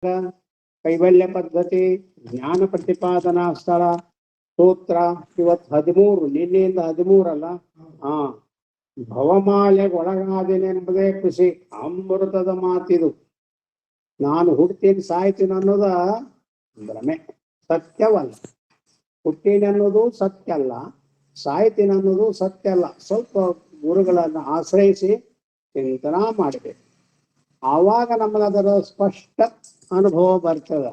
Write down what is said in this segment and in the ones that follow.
ಕೈವಲ್ಯ ಪದ್ಧತಿ, ಜ್ಞಾನ ಪ್ರತಿಪಾದನಾ ಸ್ಥಳ, ಸ್ತೋತ್ರ. ಇವತ್ತು 13, ನಿನ್ನೆಯಿಂದ 13 ಅಲ್ಲ. ಭವಮಾಲೆಗೆ ಒಳಗಾದೇನೆಂಬುದೇ ಖುಷಿ. ಅಮೃತದ ಮಾತಿದು. ನಾನು ಹುಡ್ತೀನಿ ಸಾಯ್ತೀನಿ ಅನ್ನೋದ ಭ್ರಮೆ, ಸತ್ಯವಲ್ಲ. ಹುಟ್ಟೀನಿ ಅನ್ನೋದು ಸತ್ಯ ಅಲ್ಲ, ಸಾಯ್ತೀನಿ ಅನ್ನೋದು ಸತ್ಯ ಅಲ್ಲ. ಸ್ವಲ್ಪ ಗುರುಗಳನ್ನು ಆಶ್ರಯಿಸಿ ಚಿಂತನಾ ಮಾಡಬೇಕು. ಆವಾಗ ನಮಗದರ ಸ್ಪಷ್ಟ ಅನುಭವ ಬರ್ತದೆ.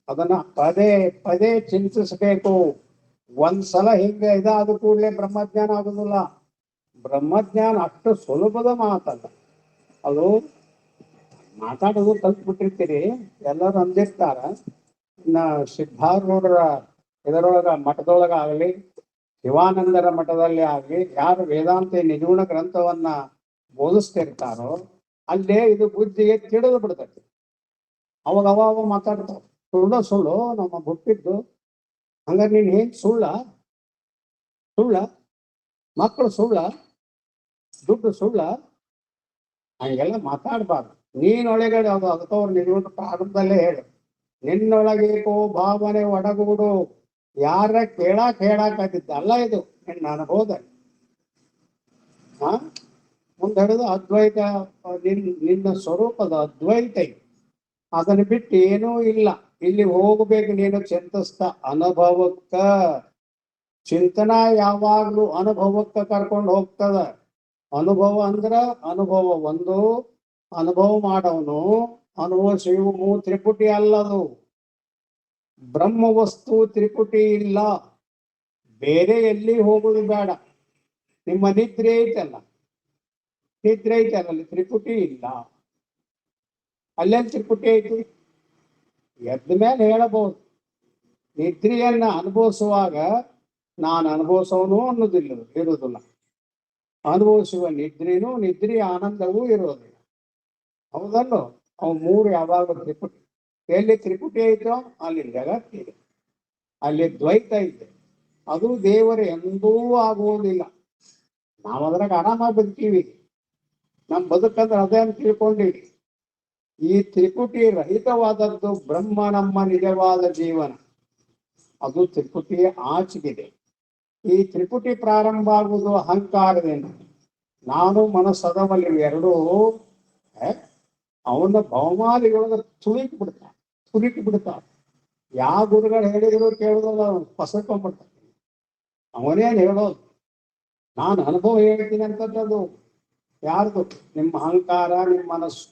ಅದನ್ನ ಪದೇ ಪದೇ ಚಿಂತಿಸಬೇಕು. ಒಂದ್ಸಲ ಹಿಂಗೆ ಇದಾದ ಕೂಡಲೇ ಬ್ರಹ್ಮಜ್ಞಾನ ಆಗುದಿಲ್ಲ. ಬ್ರಹ್ಮಜ್ಞಾನ ಅಷ್ಟು ಸುಲಭದ ಮಾತಲ್ಲ. ಅದು ಮಾತಾಡೋದು ಕಲ್ತ್ಬಿಟ್ಟಿರ್ತೀರಿ, ಎಲ್ಲರೂ ಅಂದಿರ್ತಾರ. ಸಿದ್ಧಾರೂಢರ ಇದರೊಳಗ ಮಠದೊಳಗ ಆಗಲಿ, ಶಿವಾನಂದರ ಮಠದಲ್ಲಿ ಆಗಲಿ, ಯಾರು ವೇದಾಂತ ನಿಜಗುಣ ಗ್ರಂಥವನ್ನ ಬೋಧಿಸ್ತಿರ್ತಾರೋ ಅಲ್ಲೇ ಇದು ಬುದ್ಧಿಗೆ ತಿಳಿದು ಬಿಡ್ತೈತಿ. ಅವಾಗ ಅವಾಗ ಮಾತಾಡ್ತಾವ. ಸುಳ್ಳು ನಮ್ಮ ಹುಟ್ಟಿದ್ದು. ಹಂಗಾರೆ ನೀನ್ ಹೇಗ್ ಸುಳ್ಳ ಮಕ್ಕಳು ದುಡ್ಡು ಹಂಗೆಲ್ಲ ಮಾತಾಡ್ಬಾರ್ದು. ನೀನೊಳಗಡೆ ಅದು ಅದಕ್ಕವ್ರು ನಿಜಗುಣ ಪ್ರಾರಂಭದಲ್ಲೇ ಹೇಳು. ನಿನ್ನೊಳಗೇಕೋ ಭಾವನೆ ಒಡಗೂಡು. ಯಾರ ಹೇಳಾಕತ್ತಿದ್ದಲ್ಲ ಇದು ನಿನ್ನ ಅನುಭವದಲ್ಲಿ. ಮುಂದೆ ಹಿಡಿದು ಅದ್ವೈತ, ನಿನ್ನ ಸ್ವರೂಪದ ಅದ್ವೈತ. ಅದನ್ನು ಬಿಟ್ಟು ಏನೂ ಇಲ್ಲ. ಇಲ್ಲಿ ಹೋಗ್ಬೇಕು ನೀನು ಚಿಂತಿಸ್ತ ಅನುಭವಕ್ಕ. ಚಿಂತನಾ ಯಾವಾಗ್ಲೂ ಅನುಭವಕ್ಕ ಕರ್ಕೊಂಡು ಹೋಗ್ತದ. ಅನುಭವ ಅಂದ್ರ ಅನುಭವ ಒಂದು, ಅನುಭವ ಮಾಡವನು ಅನುಭವಿಸುವ ತ್ರಿಪುಟಿ ಅಲ್ಲದು. ಬ್ರಹ್ಮ ವಸ್ತು ತ್ರಿಪುಟಿ ಇಲ್ಲ. ಬೇರೆ ಎಲ್ಲಿ ಹೋಗುದು ಬೇಡ. ನಿಮ್ಮ ನಿದ್ರೆ ಐತಲ್ಲ, ಅಲ್ಲಿ ತ್ರಿಪುಟಿ ಇಲ್ಲ. ಅಲ್ಲೇನ್ ತ್ರಿಪುಟಿ ಐತಿ? ಎದ್ದ ಮೇಲೆ ಹೇಳಬಹುದು. ನಿದ್ರೆಯನ್ನ ಅನುಭವಿಸುವಾಗ ನಾನು ಅನುಭವಿಸೋನು ಇರುವುದಿಲ್ಲ. ಅನುಭವಿಸುವ ನಿದ್ರೆಯ ಆನಂದವೂ ಇರೋದಿಲ್ಲ. ಹೌದಲ್ಲೋ? ಅವು ಮೂರು ಯಾವಾಗ ತ್ರಿಪುಟಿ. ಎಲ್ಲಿ ತ್ರಿಪುಟಿ ಐತೋ ಅಲ್ಲಿ ಜಗತ್ತಿದೆ, ಅಲ್ಲಿ ದ್ವೈತ ಐತೆ. ಅದು ದೇವರು ಎಂದೂ ಆಗುವುದಿಲ್ಲ. ನಾವು ಅದ್ರಾಗ ಆರಾಮಾಗಿ ಬದುಕೀವಿ. ನಮ್ಮ ಬದುಕಂದ್ರೆ ಅದೇ ಅಂತ ತಿಳ್ಕೊಂಡಿವಿ. ಈ ತ್ರಿಪುಟಿ ರಹಿತವಾದದ್ದು ಬ್ರಹ್ಮ ನಮ್ಮ ನಿಜವಾದ ಜೀವನ. ಅದು ತ್ರಿಪುಟಿಯ ಆಚೆಗಿದೆ. ಈ ತ್ರಿಪುಟಿ ಪ್ರಾರಂಭ ಆಗುವುದು ಅಹಂಕಾರದಿಂದ. ನಾನು ಮನಸ್ಸದವಲ್ಲಿ ಎರಡೂ ಅವನ ಭವಮಾಲಿಗಳನ್ನ ತುಳುಕಿ ಬಿಡ್ತಾನೆ. ಯಾವ ಗುರುಗಳು ಹೇಳಿದ್ರು ಕೇಳೋದಲ್ಲ, ಅವನು ಪಸರ್ಕೊಂಡ್ಬಿಡ್ತಾನೆ. ಅವನೇನು ಹೇಳೋದು, ನಾನು ಅನುಭವ ಹೇಳ್ತೀನಿ ಅಂತದ್ದು ಯಾರ್ದು? ನಿಮ್ಮ ಅಹಂಕಾರ, ನಿಮ್ಮ ಮನಸ್ಸು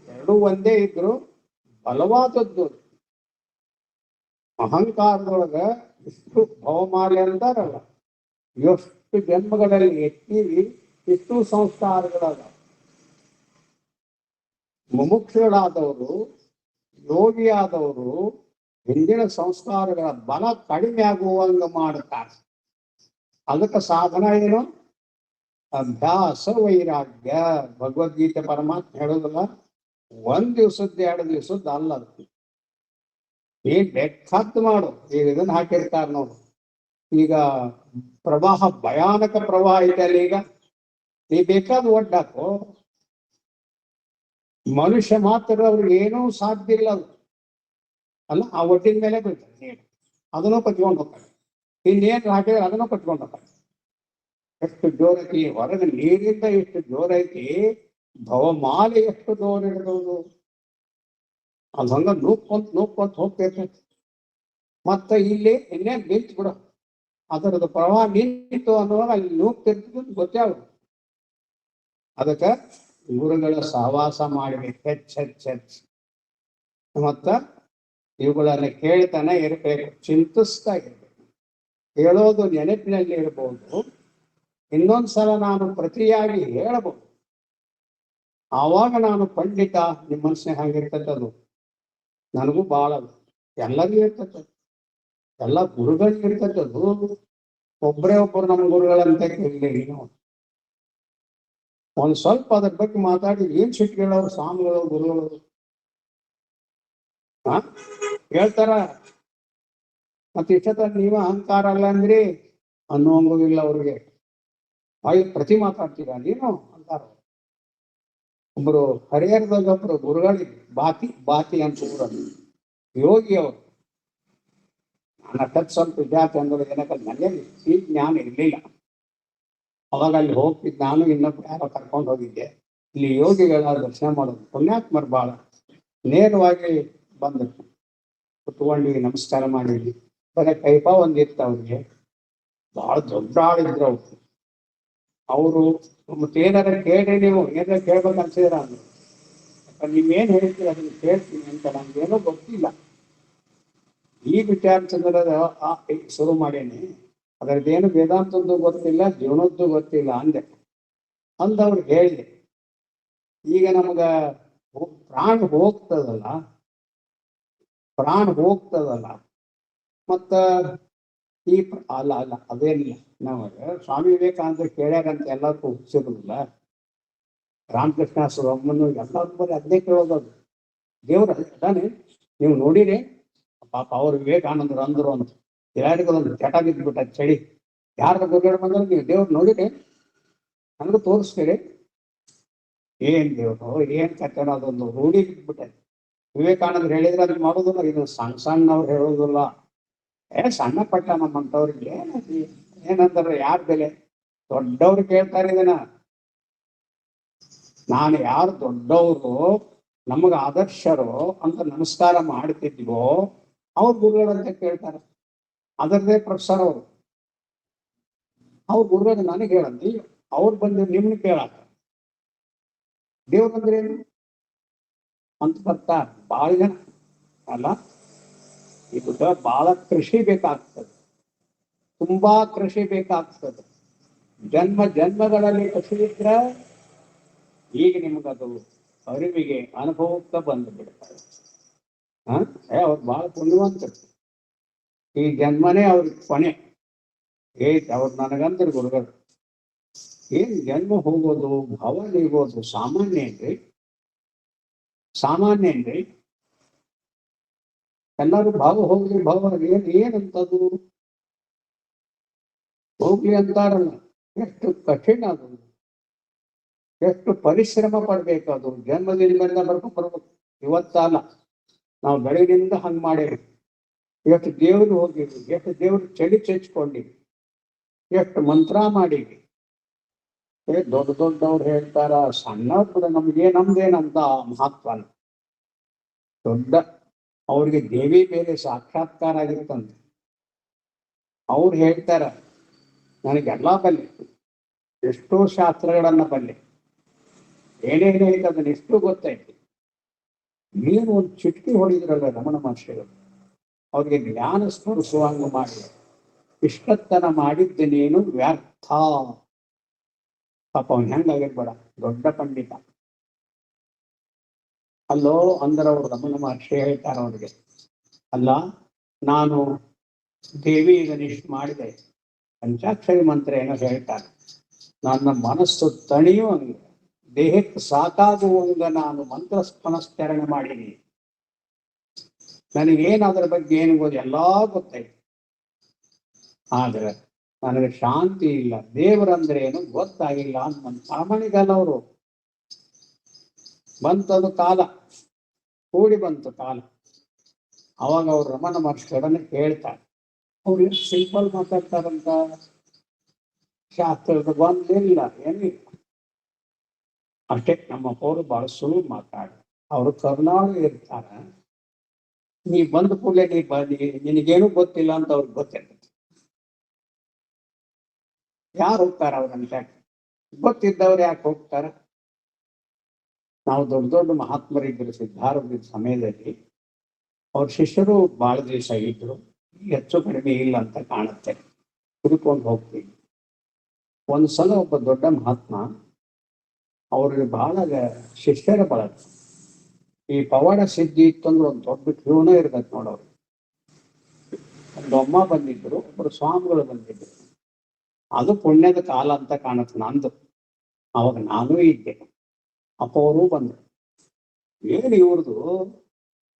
ಎರಡೂ ಒಂದೇ ಇದ್ರು ಬಲವಾದದ್ದು. ಅಹಂಕಾರದೊಳಗ ಇಷ್ಟು ಭವಮಾಲೆ ಅಂತಾರಲ್ಲ, ಎಷ್ಟು ಜನ್ಮಗಳಲ್ಲಿ ಎತ್ತೀವಿ, ಇಷ್ಟು ಸಂಸ್ಕಾರಗಳಾದ. ಮುಮುಕ್ಷುಗಳಾದವರು, ಯೋಗಿಯಾದವರು ಹಿಂದಿನ ಸಂಸ್ಕಾರಗಳ ಬಲ ಕಡಿಮೆ ಆಗುವಂಗ ಮಾಡುತ್ತಾರೆ. ಅದಕ್ಕೆ ಸಾಧನ ಏನು? ಅಭ್ಯಾಸ ವೈರಾಗ್ಯ. ಭಗವದ್ಗೀತೆ ಪರಮಾತ್ಮ ಹೇಳೋದಿಲ್ಲ, 1 ದಿವಸದ್ದು 2 ದಿವಸದ್ದು ಅಲ್ಲ. ಬೇಕಾದ್ದು ಮಾಡು. ಈಗ ಇದನ್ನ ಹಾಕಿರ್ತಾರೆ ನೋಡು. ಈಗ ಪ್ರವಾಹ, ಭಯಾನಕ ಪ್ರವಾಹ ಇದೆ ಅಲ್ಲಿ. ಈಗ ನೀ ಬೇಕಾದ ಒಡ್ಡಾಕು. ಮನುಷ್ಯ ಮಾತ್ರ ಅವ್ರಿಗೆ ಏನೂ ಸಾಧ್ಯ ಇಲ್ಲ. ಅದು ಅಲ್ಲ, ಆ ಒಡ್ಡಿನ ಮೇಲೆ ಬೀಳ್ತಾರೆ ನೀರು. ಅದನ್ನು ಕಟ್ಕೊಂಡು ಹೋಗ್ತಾರೆ. ಇನ್ನೇನು ಹಾಕಿದ್ರೆ ಅದನ್ನು ಕಟ್ಕೊಂಡು ಹೋಗ್ತಾರೆ. ಎಷ್ಟು ಜೋರೈತಿ ಹೊರಗೆ ನೀರಿಂದ, ಎಷ್ಟು ಜೋರೈತಿ ಭವಮಾಲೆ, ಎಷ್ಟು ಜೋರ್ ಇರ್ಬೋದು. ಅದು ಹಂಗ ನೂಕ್ಕೊಂತ ಹೋಗ್ತಿರ್ತೈತಿ. ಮತ್ತೆ ಇಲ್ಲಿ ಇನ್ನೇನ್ ನಿಂತು ಬಿಡು. ಅದರದ್ದು ಪ್ರವಾಹ ನಿಂತು ಅನ್ನುವಾಗ ಅಲ್ಲಿ ನೂಕ್ತಿರ್ತದ ಗೊತ್ತೇ ಆಗ. ಅದಕ್ಕೆ ಗುರುಗಳ ಸಹವಾಸ ಮಾಡಬೇಕು, ಹೆಚ್ಚು. ಮತ್ತ ಇವುಗಳನ್ನ ಕೇಳ್ತಾನೆ ಇರ್ಬೇಕು, ಚಿಂತಿಸ್ತಾ ಇರ್ಬೇಕು. ಹೇಳೋದು ನೆನಪಿನಲ್ಲಿ ಇರ್ಬೋದು, ಇನ್ನೊಂದ್ಸಲ ನಾನು ಪ್ರತಿಯಾಗಿ ಹೇಳಬಹುದು. ಆವಾಗ ನಾನು ಪಂಡಿತ. ನಿಮ್ಮ ಮನಸ್ಸಿನ ಹಂಗಿರ್ತದ್ದು ನನಗೂ ಬಹಳ ಎಲ್ಲರಿಗೂ ಇರ್ತದೆ. ಎಲ್ಲ ಗುರುಗಳಿಗೆ ಇರ್ತದ್ದು. ಒಬ್ಬರು ನಮ್ಮ ಗುರುಗಳಂತ ಕೇಳಿ ಒಂದ್ ಸ್ವಲ್ಪ ಅದ್ರ ಬಗ್ಗೆ ಮಾತಾಡಿ ಏನ್ ಸಿಟ್ಟು ಹೇಳೋರು ಸ್ವಾಮಿಗಳು, ಗುರುಗಳು ಹೇಳ್ತಾರ. ಮತ್ತೆ ಇಷ್ಟತ ನೀವ ಅಹಂಕಾರ ಅಲ್ಲ ಅಂದ್ರಿ ಅನ್ನೋಂಗಿಲ್ಲ ಅವ್ರಿಗೆ. ಪ್ರತಿ ಮಾತಾಡ್ತೀರಾ ನೀನು ಅಂತಾರ. ಒಬ್ಬರು ಹರಿಹರದಾಗ ಒಬ್ಬರು ಗುರುಗಳಿಗೆ ಬಾತಿ ಅಂತ ಊರನ್ನು ಯೋಗಿ ಅವರು. ನನ್ನ ಸ್ವಲ್ಪ ವಿದ್ಯಾರ್ಥಿ ಅಂದ್ರೆ ಏನಕ್ಕೆ ನನಗೆ ಈ ಜ್ಞಾನ ಇರಲಿಲ್ಲ. ಅವಾಗ ಅಲ್ಲಿ ಹೋಗ್ತಿದ್ದು ನಾನು ಇನ್ನೊಬ್ಬರು ಯಾರೋ ಕರ್ಕೊಂಡು ಹೋಗಿದ್ದೆ. ಇಲ್ಲಿ ಯೋಗಿಗಳ ದರ್ಶನ ಮಾಡೋದು ಪುಣ್ಯಾತ್ಮರು ಭಾಳ ನೇರವಾಗಿ ಬಂದರು, ಕುತ್ಕೊಂಡು ನಮಸ್ಕಾರ ಮಾಡಿದ್ವಿ. ಬರೀ ಕೈಪ ಒಂದಿತ್ತು ಅವ್ರಿಗೆ, ಭಾಳ ದೊಡ್ಡ ಆಳಿದ್ರು ಅವ್ರು. ಅವರು ಮತ್ತೇನಾರ ಕೇಳಿ ನೀವು ಏನಾರ ಕೇಳ್ಬೇಕು ಅನ್ಸಿದ್ರ ಅಂದ್ರು. ನೀವೇನು ಹೇಳ್ತೀರಿ ಅದನ್ನ ಕೇಳ್ತೀನಿ ಅಂತ ನಮ್ಗೇನೋ ಗೊತ್ತಿಲ್ಲ. ಈ ವಿಚಾರಿಸಿದ್ರೆ ಶುರು ಮಾಡೇನಿ, ಅದರದ್ದೇನು ವೇದಾಂತದ್ದು ಗೊತ್ತಿಲ್ಲ, ಜೀವನದ್ದು ಗೊತ್ತಿಲ್ಲ ಅಂದವ್ರಿಗೆ ಹೇಳಿದೆ. ಈಗ ನಮಗ ಪ್ರಾಣ ಹೋಗ್ತದಲ್ಲ ಮತ್ತ ಈ ಅಲ್ಲ ಅದೇನಿಲ್ಲ. ನಮಗೆ ಸ್ವಾಮಿ ವಿವೇಕಾನಂದ ಕೇಳ್ಯಾರಂತ ಎಲ್ಲರಿಗೂ ಹುಚ್ಚಿರಲಿಲ್ಲ. ರಾಮಕೃಷ್ಣ ಸುರಮ್ಮನು ಎಲ್ಲರೂ ಬರೀ ಅದನ್ನೇ ಕೇಳೋದು. ದೇವ್ರ ಅದಾನೆ, ನೀವು ನೋಡಿರಿ ಪಾಪ ಅವ್ರು ವಿವೇಕಾನಂದರು ಅಂದ್ರು ಅಂತ ಯಾರಿಗೊಂದು ಚಟ ಬಿದ್ದುಬಿಟ್ಟ ಚಳಿ. ಯಾರ ಗುರುಗಳು ಬಂದ್ರು ನೀವು ದೇವ್ರು ನೋಡಿರಿ, ನನಗೂ ತೋರಿಸ್ತೀರಿ. ಏನ್ ದೇವ್ರು ಏನ್ ಕಥೆನೋ ಅದೊಂದು ರೂಢಿ ಬಿದ್ಬಿಟ್ಟೆ. ವಿವೇಕಾನಂದರು ಹೇಳಿದ್ರೆ ಅದನ್ನ ಮಾಡೋದಿಲ್ಲ, ಇದು ಸಣ್ಣವ್ರು ಹೇಳೋದಿಲ್ಲ. ಸಣ್ಣ ಪಟ್ಟ ನಮ್ಮಂತವ್ರಿಗೆ ಏನಂತಾರೆ ಯಾರ ಬೆಲೆ? ದೊಡ್ಡವ್ರು ಕೇಳ್ತಾರೆ ಇದನ್ನ. ನಾನು ಯಾರು ದೊಡ್ಡವರು ನಮಗ ಆದರ್ಶರು ಅಂತ ನಮಸ್ಕಾರ ಮಾಡ್ತಿದ್ವೋ ಅವ್ರ ಗುರುಗಳಂತ ಕೇಳ್ತಾರೆ. ಅದರದೇ ಪ್ರೊಫೆಸರ್ ಅವ್ರ ಗುರುಗಳು ನನಗೆ ಹೇಳಂತಿ, ಅವ್ರು ಬಂದು ನಿಮ್ನ ಕೇಳಾಕ ದೇವ್ರು ಬಂದ್ರೇನು ಅಂತ ಬರ್ತಾರೆ ಭಾಳ ಜನ. ಅಲ್ಲ, ಈಗ ಬಹಳ ಕೃಷಿ ಬೇಕಾಗ್ತದೆ, ತುಂಬಾ ಕೃಷಿ ಬೇಕಾಗ್ತದೆ. ಜನ್ಮಗಳಲ್ಲಿ ಕೃಷಿ ಇದ್ರೆ ಈಗ ನಿಮಗದು ಅರಿವಿಗೆ ಅನುಭವಕ್ಕೆ ಬಂದು ಬಿಡ್ತಾರೆ. ಅವ್ರು ಬಹಳ ಪುಣ್ಯವಂತರು. ಈ ಜನ್ಮನೇ ಅವ್ರಿಗೆ ಕೊನೆ. ಅವ್ರು ನನಗಂದ್ರೆ ಗುರುಗಳು ಏನ್ ಜನ್ಮ ಹೋಗೋದು ಭವ ನೀಗೋದು ಸಾಮಾನ್ಯ ಏನ್ರಿ. ಎಲ್ಲರೂ ಭಾವ ಹೋಗ್ಲಿ ಭಾವ ಏನಂತದು ಹೋಗ್ಲಿ ಅಂತಾರಲ್ಲ. ಎಷ್ಟು ಕಠಿಣ ಅದು, ಎಷ್ಟು ಪರಿಶ್ರಮ ಪಡ್ಬೇಕು. ಅದು ಜನ್ಮದಿಂದ ಬರ್ಬೇಕು. ಇವತ್ತಲ್ಲ, ನಾವು ಬೆಳಗಿನಿಂದ ಹಂಗ್ ಮಾಡೇವಿ. ಎಷ್ಟು ದೇವ್ರು ಹೋಗಿವಿ, ಎಷ್ಟು ದೇವ್ರು ಚಳಿ ಚಚ್ಕೊಂಡಿವಿ, ಎಷ್ಟು ಮಂತ್ರ ಮಾಡಿವಿ. ದೊಡ್ಡವ್ರು ಹೇಳ್ತಾರ, ಸಣ್ಣವ್ರು ಕೂಡ ನಮ್ದೇನಂತ ಮಹತ್ವ ಅಲ್ಲ. ದೊಡ್ಡ ಅವ್ರಿಗೆ ದೇವಿ ಬೇರೆ ಸಾಕ್ಷಾತ್ಕಾರ ಆಗಿರ್ತಂತೆ. ಅವ್ರು ಹೇಳ್ತಾರ, ನನಗೆಲ್ಲಾ ಬಲ್ಲೆ, ಎಷ್ಟೋ ಶಾಸ್ತ್ರಗಳನ್ನ ಬಲ್ಲೆ, ಏನೇನೈತೆ ಅದನ್ನ ಎಷ್ಟು ಗೊತ್ತೈತಿ. ನೀನು ಒಂದು ಚಿಟಕಿ ಹೊಡಿದ್ರಲ್ಲ ರಮಣ ಮಹರ್ಷಿಗಳು, ಅವ್ರಿಗೆ ಜ್ಞಾನ ಸ್ಮರಿಸುವಂಗ ಮಾಡಿ ಇಷ್ಟತನ ಮಾಡಿದ್ದೆ ನೀನು ವ್ಯರ್ಥ. ಪಾಪ ಅವ್ನು ಹೆಂಗಾಗಿರ್ಬೇಡ, ದೊಡ್ಡ ಪಂಡಿತ ಅಲ್ಲೋ ಅಂದ್ರೆ ಅವ್ರು ರಮಣ ಮಹರ್ಷಿ ಹೇಳ್ತಾರ ಅವ್ರಿಗೆ, ಅಲ್ಲ ನಾನು ದೇವಿ ಇದನ್ನಿಷ್ಟು ಮಾಡಿದೆ, ಪಂಚಾಕ್ಷರಿ ಮಂತ್ರ ಏನೋ ಹೇಳ್ತಾರೆ, ನನ್ನ ಮನಸ್ಸು ತಣಿಯುವಂಗ ದೇಹಕ್ಕೆ ಸಾಕಾಗುವಂಗ ನಾನು ಮಂತ್ರ ಪುನಶ್ಚರಣೆ ಮಾಡೀನಿ. ನನಗೇನು ಅದರ ಬಗ್ಗೆ ಏನು ಎಲ್ಲಾ ಗೊತ್ತೈತಿ, ಆದ್ರೆ ನನಗೆ ಶಾಂತಿ ಇಲ್ಲ, ದೇವರಂದ್ರೆ ಏನು ಗೊತ್ತಾಗಿಲ್ಲ ಅಂತ ಸಾಮಾನ್ಯಗಲ್ಲ. ಅವರು ಬಂತದು ಕಾಲ, ಕೂಡಿ ಬಂತು ಕಾಲ. ಅವಾಗ ಅವ್ರು ರಮಣ ಮಹರ್ಷಿಗಳನ್ನ ಕೇಳ್ತಾರೆ. ಅವ್ರು ಎಷ್ಟು ಸಿಂಪಲ್ ಮಾತಾಡ್ತಾರಂತ, ಶಾಸ್ತ್ರದ ಬಂದಿಲ್ಲ ಏನಿಲ್ಲ. ಅಷ್ಟೇ ನಮ್ಮ ಪೌರು ಬಹಳ ಸುಳ್ಳು ಮಾತಾಡ. ಅವರು ಕರುನಾಳು ಇರ್ತಾರ, ನೀ ಬಂದ ಕೂಡಲೇ ನಿನಗೇನು ಗೊತ್ತಿಲ್ಲ ಅಂತ ಅವ್ರಿಗೆ ಗೊತ್ತಿರ್ತದೆ. ಯಾರು ಹೋಗ್ತಾರ ಅವ್ರಂತ? ಗೊತ್ತಿದ್ದವ್ರು ಯಾಕೆ ಹೋಗ್ತಾರ? ನಾವು ದೊಡ್ಡ ಮಹಾತ್ಮರಿದ್ರು ಸಿದ್ಧಾರೂಢ ಸಮಯದಲ್ಲಿ, ಅವ್ರ ಶಿಷ್ಯರು ಬಹಳ ದಿವಸ ಇದ್ರು, ಹೆಚ್ಚು ಕಡಿಮೆ ಇಲ್ಲ ಅಂತ ಕಾಣುತ್ತೆ. ಹುಡುಕೊಂಡು ಹೋಗ್ತೀವಿ. ಒಂದ್ಸಲ ಒಬ್ಬ ದೊಡ್ಡ ಮಹಾತ್ಮ, ಅವ್ರಿಗೆ ಬಹಳ ಶಿಷ್ಯರ ಬಳಗ, ಈ ಪವಾಡ ಸಿದ್ಧಿ ಇತ್ತಂದ್ರೆ ಒಂದು ದೊಡ್ಡ ಕ್ಯೂನ ಇರ್ತದೆ ನೋಡೋರು. ಒಂದು ಅಮ್ಮ ಬಂದಿದ್ರು, ಒಬ್ಬರು ಸ್ವಾಮಿಗಳು ಬಂದಿದ್ರು. ಅದು ಪುಣ್ಯದ ಕಾಲ ಅಂತ ಕಾಣುತ್ತೆ ನಂದು. ಅವಾಗ ನಾನೂ ಇದ್ದೆ, ಅಪ್ಪ ಅವರು ಬಂದ್ರು. ಏನು ಇವ್ರದು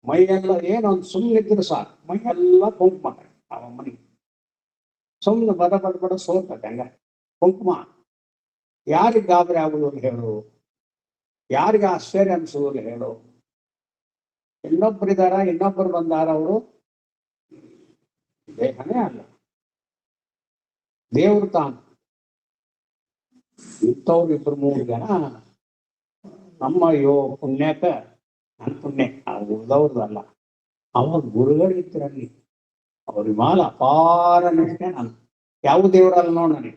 ಮೈಯೆಲ್ಲ ಏನೊಂದು ಸುಮ್ಮನಿದ್ರು ಸಾಕು, ಮೈಯೆಲ್ಲ ಕುಂಕುಮ. ಅವಮ್ಮನಿಗೆ ಸುಮ್ಮನೆ ಬಡ ಸೋರ್ತದೆ ಹಂಗ ಕುಂಕುಮ. ಯಾರಿಗೆ ಗಾಬರಿ ಆಗುದು ಅಂತ ಹೇಳು? ಯಾರಿಗೆ ಆಶ್ಚರ್ಯ ಅನ್ಸುವುದಿಲ್ಲ ಹೇಳು. ಇನ್ನೊಬ್ಬರಿದಾರ, ಇನ್ನೊಬ್ಬರು ಬಂದಾರ, ಅವರು ದೇಹನೇ ಅಲ್ಲ, ದೇವ್ರು ತಾನು. ಇಂಥವ್ರು 2-3 ಜನ ನಮ್ಮ ಪುಣ್ಯಕ, ನನ್ನ ಪುಣ್ಯ ಉಳ್ದವ್ರದಲ್ಲ, ಅವಾಗ ಗುರುಗಳಿದ್ರಲ್ಲಿ ಅವ್ರ ಮಾಲ ಅಪಾರ ನಿಷ್ಠೆ. ನಾನು ಯಾವ ದೇವ್ರಲ್ಲ ನೋಡ್, ನನಗೆ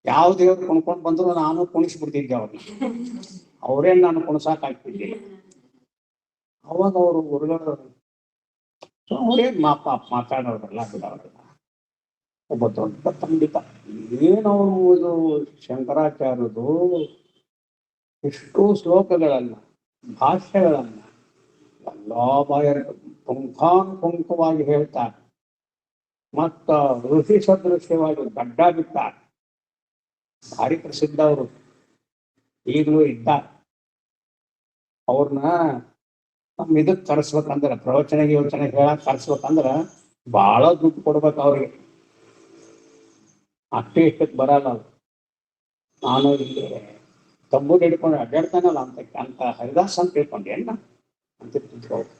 ಯಾವ ದೇವ್ರು ಕುಣ್ಕೊಂಡ್ ಬಂದ್ರು ನಾನು ಕುಣಿಸ್ಬಿಡ್ತಿದ್ದೆ ಅವ್ರನ್ನ. ಅವ್ರೇನ್ ನಾನು ಕುಣಸಾಕ್ ಆಗ್ತಿದ್ದಿಲ್ಲ. ಅವಾಗ ಅವರು ಗುರುಗಳು ಅವ್ರೇನ್ ಮಾತಾಡೋರಲ್ಲ, ಬಿಡೋರಲ್ಲ. ಒಬ್ಬ ದೊಡ್ಡ ಪಂಡಿತ, ಏನವರು ಇದು ಶಂಕರಾಚಾರ್ಯದು ಎಷ್ಟೋ ಶ್ಲೋಕಗಳನ್ನ, ಭಾಷ್ಯಗಳನ್ನ ಎಲ್ಲಾ ಬಾಯರ್ ಪುಂಖಾನುಪುಂಖವಾಗಿ ಹೇಳ್ತಾರೆ. ಮತ್ತ ಋಷಿ ಸದೃಶ್ಯವಾಗಿ ಗಡ್ಡ ಬಿಟ್ಟಾರೆ. ಭಾರಿ ಪ್ರಸಿದ್ಧ ಅವರು, ಈಗಲೂ ಇದ್ದಾರೆ. ಅವ್ರನ್ನ ನಮ್ ಇದಕ್ ಕರೆಸ್ಬೇಕಂದ್ರ, ಪ್ರವಚನ ಹೇಳಕ್ ಕರೆಸ್ಬೇಕಂದ್ರ ಬಹಳ ದುಡ್ಡು ಕೊಡ್ಬೇಕು ಅವ್ರಿಗೆ. ಅಷ್ಟೇ ಇಷ್ಟಕ್ಕೆ ಬರಲ್ಲ ಅವ್ರು. ನಾನು ಇಲ್ಲಿ ತಂಬೂರು ಹಿಡ್ಕೊಂಡು ಅಡ್ಡಾಡ್ತಾನಲ್ಲ ಅಂತ ಹರಿದಾಸ್ ಅಂತ ತಿಳ್ಕೊಂಡೆ ಅಣ್ಣ ಅಂತ ತಿಳ್ಕೊಂಡು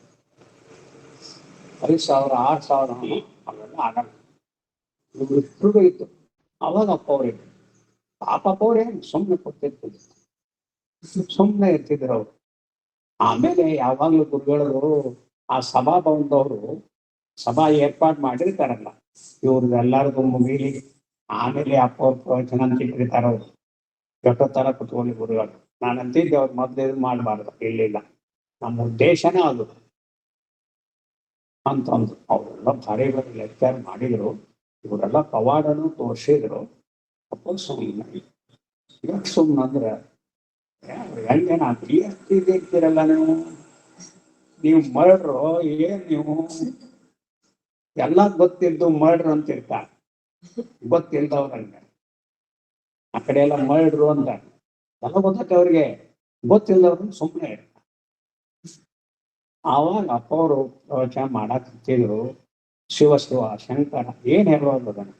5,000 6,000 ಅವೆಲ್ಲ ಆಗಲ್ಲ. ಇವ್ರು ಇಷ್ಟು ಇತ್ತು. ಅವಾಗ ಅಪ್ಪ ಅವ್ರಿಗೆ ಪಾಪ ಅವ್ರೇನು ಸುಮ್ಮನೆ ಕೊಡ್ತಿರ್ತಿದ್ರು, ಸುಮ್ಮನೆ ಇರ್ತಿದ್ರು ಅವ್ರು. ಆಮೇಲೆ ಯಾವಾಗ್ಲೂ ಗುರುಗಳು ಆ ಸಭಾ ಭವನದವರು ಸಭಾ ಏರ್ಪಾಡು ಮಾಡಿರ್ತಾರಲ್ಲ, ಇವ್ರದ್ದೆಲ್ಲರಿಗೂ ಮುಗಿಲಿ ಆಮೇಲೆ ಅಪ್ಪ ಅವ್ರ ಪ್ರವಚನ ಅಂತ ಇಟ್ಟಿರ್ತಾರ. ಅವ್ರು ಎಷ್ಟೋ ತರ ಕುತ್ಕೊಳ್ಳಿ ಗುರುಗಳು. ನಾನು ಅಂತಿದ್ದೆ ಅವ್ರು ಮೊದ್ಲು ಇದು ಮಾಡಬಾರ್ದು, ಇಲ್ಲಿಲ್ಲ, ನಮ್ಮ ಉದ್ದೇಶನೇ ಅದು ಅಂತಂದು. ಅವರೆಲ್ಲ ಭಾರಿ ಭಾರಿ ಲೆಕ್ಚರ್ ಮಾಡಿದ್ರು. ಇವರೆಲ್ಲ ಪವಾಡನು ತೋರಿಸಿದ್ರು. ಅಪ್ಪ ಸುಮ್ಮನೆ ಎಷ್ಟು ಸುಮ್ಮನಂದ್ರೆ ಹೆಂಗೇನ ಇರ್ತೀರಲ್ಲ ನೀವು ಮರ್ಡ್ರು, ಏನ್ ನೀವು ಎಲ್ಲ ಗೊತ್ತಿದ್ದು ಮರ್ಡ್ರು ಅಂತ ಇರ್ತಾರೆ. ಗೊತ್ತಿಲ್ದವ್ರಂಗೆ ಆ ಕಡೆ ಎಲ್ಲ ಮರ್ಡ್ರು ಅಂತ ಎಲ್ಲ ಗೊತ್ತಕ್ಕೆ ಅವ್ರಿಗೆ, ಗೊತ್ತಿಲ್ಲದವ್ರು ಸುಮ್ಮನೆ ಇರ್ತಾರೆ. ಆವಾಗ ಅಪ್ಪ ಅವರು ಪ್ರವಚನ ಮಾಡಕ್ ಹಚ್ಚಿದ್ರು. ಶಿವ ಶಂಕರ ಏನ್ ಹೇಳೋದು ಅದನ್ನ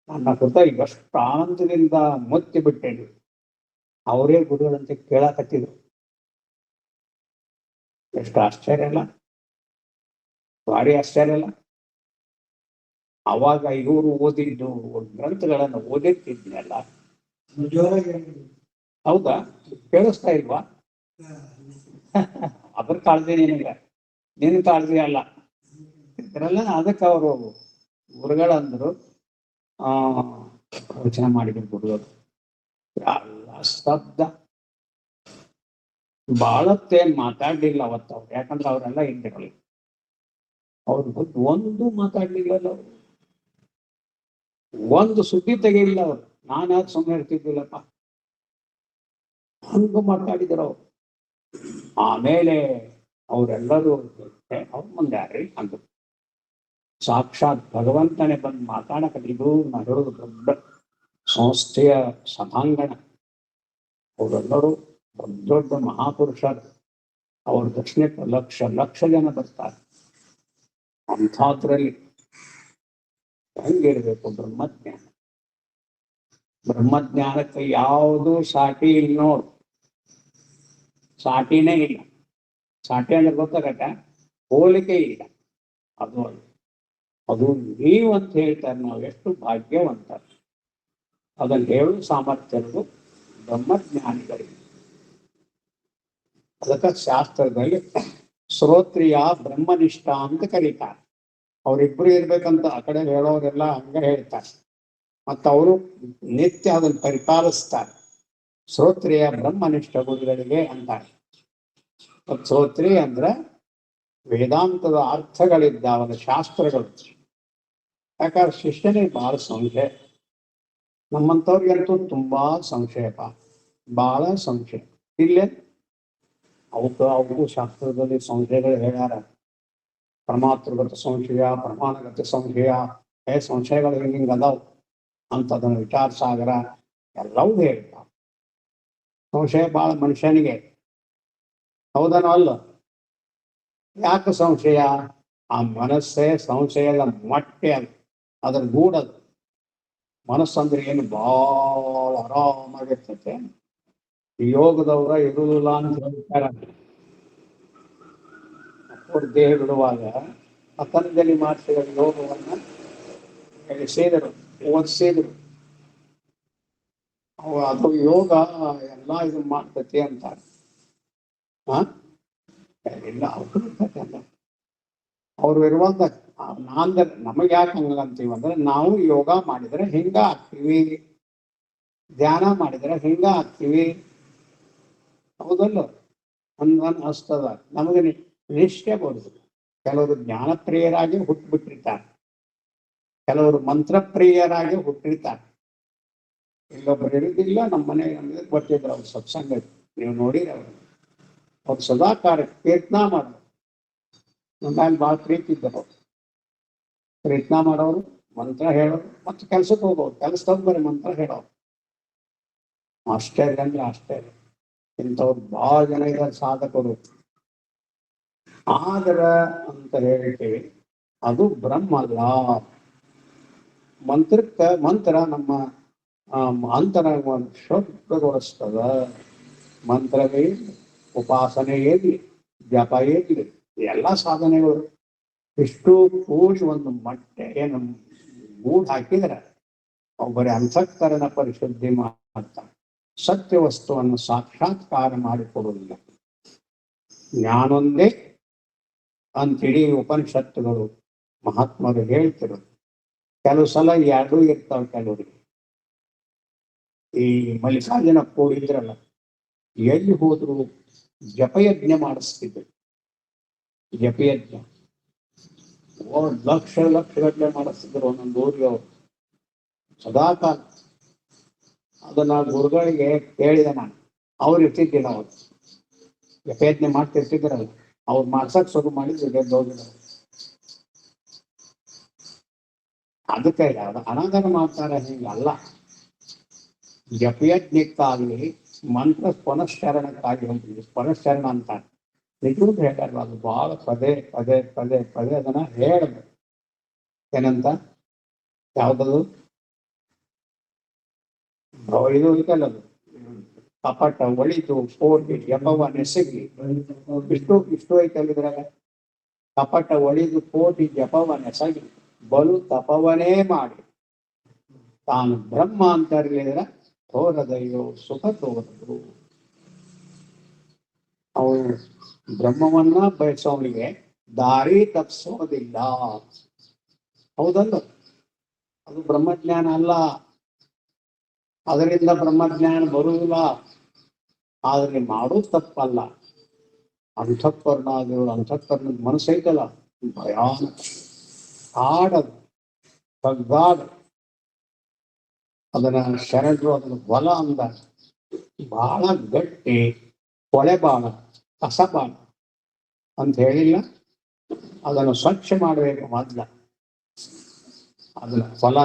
ನನ್ನ ಹೃದಯ ಎಷ್ಟು ಆನಂದದಿಂದ ಮುತ್ತಿ ಬಿಟ್ಟೇನಿ. ಅವರೇ ಗುರುಗಳಂತೆ ಕೇಳಕತ್ತಿದ್ರು. ಎಷ್ಟು ಆಶ್ಚರ್ಯ ಅಲ್ಲ, ಭಾರಿ ಆಶ್ಚರ್ಯ ಅಲ್ಲ. ಅವಾಗ ಇವರು ಓದಿದ್ದು ಗ್ರಂಥಗಳನ್ನು ಓದಿರ್ತಿದ್ನಲ್ಲ. ಹೌದಾ, ಕೇಳಿಸ್ತಾ ಇಲ್ವಾ? ಅದ್ರ ಕಾಳಜಿ ನಿನ್ ಕಾಳಜಿ ಅಲ್ಲ ಇದ್ರಲ್ಲ. ಅದಕ್ಕೆ ಅವರು ಗುರುಗಳಂದ್ರು ಪ್ರವಚನ ಮಾಡಿದ್ರು ಗುರುಗಳು. ಎಲ್ಲ ಸ್ತಬ್ಧ, ಬಾಳತ್ತೇನ್ ಮಾತಾಡ್ಲಿಲ್ಲ ಅವತ್ತು ಅವ್ರು. ಯಾಕಂದ್ರೆ ಅವರೆಲ್ಲ ಹಿಂದಿರಲಿ, ಅವ್ರ ಬಗ್ಗೆ ಒಂದು ಮಾತಾಡ್ಲಿಲ್ಲಲ್ಲ ಅವ್ರು, ಒಂದು ಸುದ್ದಿ ತೆಗಿಲಿಲ್ಲ ಅವ್ರು. ನಾನಾದ್ರು ಸುಮ್ಮನೆ ಇರ್ತಿದ್ದಿಲ್ಲಪ್ಪ, ಹಂಗ ಮಾತಾಡಿದ್ರು ಅವ್ರು. ಆಮೇಲೆ ಅವರೆಲ್ಲರೂ ಅವ್ರ ಮುಂದೆ ಯಾರ್ರಿ ಅಂದ್ರು. ಸಾಕ್ಷಾತ್ ಭಗವಂತನೇ ಬಂದು ಮಾತಾಡಕತ್ತಿದ್ದು. ನಗರದ ದೊಡ್ಡ ಸಂಸ್ಥೆಯ ಸಭಾಂಗಣ. ಅವರೆಲ್ಲರೂ ದೊಡ್ಡ ದೊಡ್ಡ ಮಹಾಪುರುಷರು. ಅವ್ರ ದಕ್ಷಿಣಕ್ಕೆ ಲಕ್ಷ ಲಕ್ಷ ಜನ ಬರ್ತಾರೆ. ಅಂಥದ್ರಲ್ಲಿ ಹೆಂಗಿರ್ಬೇಕು ಬ್ರಹ್ಮಜ್ಞಾನ. ಬ್ರಹ್ಮಜ್ಞಾನಕ್ಕೆ ಯಾವುದು ಸಾಟಿ ಇಲ್ಲ ನೋಡು, ಸಾಟಿನೇ ಇಲ್ಲ. ಸಾಟಿ ಅಂದ್ರೆ ಗೊತ್ತಾಗತ್ತ, ಹೋಲಿಕೆ ಇಲ್ಲ. ಅದು ನೀವಂತ ಹೇಳ್ತಾರೆ. ನಾವು ಎಷ್ಟು ಭಾಗ್ಯವಂತ. ಅದನ್ನು ಹೇಳು ಸಾಮರ್ಥ್ಯಗಳು ಬ್ರಹ್ಮಜ್ಞಾನಿಗಳಿಗೆ. ಅದಕ್ಕೆ ಶಾಸ್ತ್ರದಲ್ಲಿ ಶ್ರೋತ್ರಿಯ ಬ್ರಹ್ಮನಿಷ್ಠ ಅಂತ ಕರೀತಾರೆ. ಅವರಿಬ್ರು ಇರ್ಬೇಕಂತ ಆ ಕಡೆ ಹೇಳೋರೆಲ್ಲ ಹಂಗ ಹೇಳ್ತಾರೆ. ಮತ್ತ ಅವರು ನಿತ್ಯ ಅದನ್ನು ಪರಿಪಾಲಿಸ್ತಾರೆ. ಶ್ರೋತ್ರಿಯ ಬ್ರಹ್ಮನಿಷ್ಠ ಗುರುಗಳಿಗೆ ಅಂತಾರೆ. ಶ್ರೋತ್ರಿ ಅಂದ್ರೆ ವೇದಾಂತದ ಅರ್ಥಗಳಿದ್ದಾವಲ್ಲ, ಶಾಸ್ತ್ರಗಳು. ಯಾಕಂದ್ರೆ ಶಿಷ್ಯನಿಗೆ ಬಹಳ ಸಂಶಯ. ನಮ್ಮಂಥವ್ರಿಗಂತೂ ತುಂಬಾ ಸಂಶಯಪ, ಬಹಳ ಸಂಶಯ. ಇಲ್ಲೇ ಅವಕ್ಕೂ ಶಾಸ್ತ್ರದಲ್ಲಿ ಸಂಶಯಗಳು ಹೇಳ್ಯಾರ. ಪ್ರಮಾತೃಗತ ಸಂಶಯ, ಪ್ರಮಾಣಗತ ಸಂಶಯ, ಸಂಶಯಗಳು ಹಿಂಗ ಅದಾವ್ ಅಂತ ಅದನ್ನು ವಿಚಾರ ಸಾಗರ ಎಲ್ಲವೂ ಹೇಳ್ತಾವ. ಸಂಶಯ ಬಹಳ ಮನುಷ್ಯನಿಗೆ, ಹೌದನೋ ಅಲ್ಲ? ಯಾಕೆ ಸಂಶಯ? ಆ ಮನಸ್ಸೇ ಸಂಶಯದ ಮೊಟ್ಟೆ. ಅದ್ರ ಗೂಡದು. ಮನಸ್ಸಂದ್ರೆ ಏನು, ಬಹಳ ಆರಾಮಾಗಿರ್ತೈತೆ. ಯೋಗದವ್ರ ಇರುವುದಿಲ್ಲ ಅಂತ ಹೇಳ್ತಾರ. ಅವ್ರ ದೇಹ ಬಿಡುವಾಗ ಪತಂಜಲಿ ಮಹರ್ಷಿಗಳ ಯೋಗವನ್ನ ಸೇರಿದರು, ಓದಿಸಿದ್ರು. ಅದು ಯೋಗ ಎಲ್ಲಾ ಇದು ಮಾಡ್ತತಿ ಅಂತಾರೆ. ಇಲ್ಲ ಅವ್ರು ಇರುವಂತ ನಮಗೆ ಯಾಕೆ ಹಂಗಂತೀವಿ ಅಂದ್ರೆ, ನಾವು ಯೋಗ ಮಾಡಿದ್ರೆ ಹಿಂಗ ಆಗ್ತೀವಿ, ಧ್ಯಾನ ಮಾಡಿದ್ರೆ ಹಿಂಗ ಆಗ್ತೀವಿ. ಹೌದಲ್ಲ ಅನ್ಸ್ತದ ನಮಗೆ ನಿಷ್ಠೆ ಬರುದು. ಕೆಲವರು ಜ್ಞಾನಪ್ರಿಯರಾಗಿ ಹುಟ್ಟುಬಿಟ್ಟಿರ್ತಾರೆ, ಕೆಲವರು ಮಂತ್ರಪ್ರಿಯರಾಗಿ ಹುಟ್ಟಿರ್ತಾರೆ. ಇಲ್ಲೊಬ್ಬರು ಇರುದಿಲ್ಲ. ನಮ್ಮ ಮನೆ ಬರ್ತಿದ್ರು ಅವ್ರು ಸತ್ಸಂಗ, ನೀವು ನೋಡಿರಿ ಅವ್ರು ಸದಾ ಕೀರ್ತನ ಮಾಡೋರು. ನಮ್ಮ ಮೇಲೆ ಭಾಳ ಪ್ರೀತಿ ಇದ್ದರು. ಕೀರ್ತನ ಮಾಡೋರು, ಮಂತ್ರ ಹೇಳೋರು, ಮತ್ತೆ ಕೆಲ್ಸಕ್ಕೆ ಹೋಗೋರು. ಕೆಲ್ಸದಾಗ ಬರೀ ಮಂತ್ರ ಹೇಳೋರು. ಆಶ್ಚರ್ಯ ಅಂದ್ರೆ ಆಶ್ಚರ್ಯ. ಇಂಥವ್ರು ಬಹಳ ಜನ ಇದ್ದಾರೆ ಸಾಧಕರು. ಆದರ ಅಂತ ಹೇಳ್ತೀವಿ, ಅದು ಬ್ರಹ್ಮ ಅಲ್ಲ. ಮಂತ್ರ ನಮ್ಮ ಅಂತರವನ್ನು ಶುದ್ಧಗೊಳಿಸ್ತದ. ಮಂತ್ರವೇ ಇರಲಿ, ಉಪಾಸನೆ ಇರಲಿ, ಜಪ ಇರಲಿ, ಎಲ್ಲ ಸಾಧನೆಗಳು ಇಷ್ಟು ಕೂಡಿ ಒಂದು ಮಟ್ಟೆ ಏನು ಗೂಡು ಹಾಕಿದ್ರೆ ಒಬ್ಬರೇ ಅಂತಃಕರಣ ಪರಿಶುದ್ಧಿ ಮಾಡ್ತಾರೆ. ಸತ್ಯ ವಸ್ತುವನ್ನು ಸಾಕ್ಷಾತ್ಕಾರ ಮಾಡಿಕೊಡುವುದಿಲ್ಲ. ಜ್ಞಾನೊಂದೇ ಅಂತಿಡೀ ಉಪನಿಷತ್ತುಗಳು ಮಹಾತ್ಮರು ಹೇಳ್ತಿರೋದು. ಕೆಲವು ಸಲ ಎರಡೂ ಇರ್ತಾವೆ ಕೆಲವರಿಗೆ. ಈ ಮಲ್ಲಿಕಾರ್ಜುನ ಕೂಡಿದ್ರಲ್ಲ, ಎಲ್ಲಿ ಹೋದ್ರು ಜಪಯಜ್ಞ ಮಾಡಿಸ್ತಿದ್ರು. ಜಪಯಜ್ಞ ಲಕ್ಷ ಗಟ್ಟಲೆ ಮಾಡಿಸ್ತಿದ್ರು ಒಂದೊಂದು ಊರಿಗೆ ಅವರು ಸದಾಕಾಲ. ಅದನ್ನ ಗುರುಗಳಿಗೆ ಕೇಳಿದೆ ನಾನು. ಅವ್ರು ಇರ್ತಿದ್ದಿಲ್ಲ, ಅವ್ರು ಜಪಯಜ್ಞ ಮಾಡ್ತಿರ್ತಿದ್ರಲ್ಲ, ಅವ್ರು ಮಾಡ್ಸಕ್ ಶುರು ಮಾಡಿದ್ರು ಗೆದ್ದೋಗಿದ್ರು. ಅದಕ್ಕೆ ಅನಾದರ ಮಾಡ್ತಾರೆ, ಹಿಂಗಲ್ಲ. ಜಪಯಜ್ಞಕ್ಕಾಗಲಿ ಮಂತ್ರ ಪುನಶ್ಚರಣಕ್ಕಾಗಿ ಹೋಗ್ತೀವಿ. ಪುನಶ್ಚರಣ ಅಂತಾರೆ, ನಿಜವೂ ಹೇಳ್ತಾರಲ್ಲ, ಅದು ಬಹಳ ಪದೇ ಪದೇ ಪದೇ ಪದೇ ಅದನ್ನ ಹೇಳ್ಬೇಕು. ಏನಂತ ಯಾವ್ದದು ಇದು ಇದಲ್ಲದು, ಕಪಟ ಒಳಿತು ಕೋಟಿ ಜಪವ ನೆಸಗಿ, ಇಷ್ಟು ಐತಲ್ಲಿದ್ರಾಗ. ಕಪಟ ಒಳಿದು ಕೋಟಿ ಜಪವ ನೆಸಗಿ, ಬಲು ತಪವನೇ ಮಾಡಿ ತಾನು ಬ್ರಹ್ಮ ಅಂತ ಇರಲಿದ್ರೆ ತೋರದಯ್ಯೋ ಸುಖ ತೋರದು. ಅವನು ಬ್ರಹ್ಮವನ್ನ ಬಯಸೋನಿಗೆ ದಾರಿ ತಪ್ಪಿಸೋದಿಲ್ಲ. ಹೌದಲ್ಲ, ಅದು ಬ್ರಹ್ಮಜ್ಞಾನ ಅಲ್ಲ. ಅದರಿಂದ ಬ್ರಹ್ಮಜ್ಞಾನ ಬರುವುದಿಲ್ಲ. ಆದ್ರೆ ಮಾಡೋದು ತಪ್ಪಲ್ಲ. ಅಂತಃಕರಣದ ಮನಸ್ಸೈತಲ್ಲ, ಭಯಾನಕ ಆಡದು ತಗ್ಗಾಡ. ಅದನ್ನ ಶರಣರು ಅದನ್ನ ಬಲ ಅಂದ, ಬಹಳ ಗಟ್ಟಿ, ಕೊಳೆ ಬಾಣ, ಕಸ ಬಾಣ ಅಂತ ಹೇಳಿಲ್ಲ. ಅದನ್ನು ಸ್ವಚ್ಛ ಮಾಡಬೇಕು ಮೊದ್ಲ. ಅದನ್ನ ಹೊಲ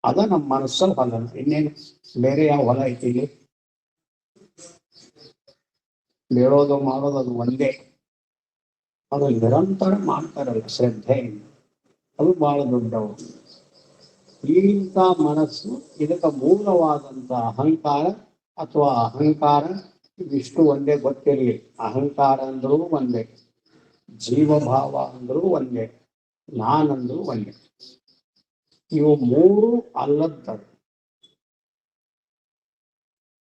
ಅದ ನಮ್ಮ ಮನಸ್ಸಲ್ಲಿ ಹೊಲ, ಇನ್ನೇನು ಬೇರೆ ಯಾವ ಹೊಲ ಐತಿ? ಬೇಡೋದು ಮಾಡೋದು ಅದು ಒಂದೇ. ಅದು ನಿರಂತರ ಮಾಡ್ತಾರಲ್ಲ ಶ್ರದ್ಧೆಯಿಂದ, ಅದು ಬಹಳ ದೊಡ್ಡವು. ಇಂಥ ಮನಸ್ಸು ಇದಕ್ಕೆ ಮೂಲವಾದಂತ ಅಹಂಕಾರ ಅಥವಾ ಅಹಂಕಾರ ಇಷ್ಟು ಒಂದೇ ಗೊತ್ತಿರಲಿ. ಅಹಂಕಾರ ಅಂದ್ರೂ ಒಂದೇ, ಜೀವಭಾವ ಅಂದ್ರೂ ಒಂದೇ, ನಾನಂದ್ರೂ ಒಂದೇ. ಇವು ಮೂರು ಅಲ್ಲದ್ದು.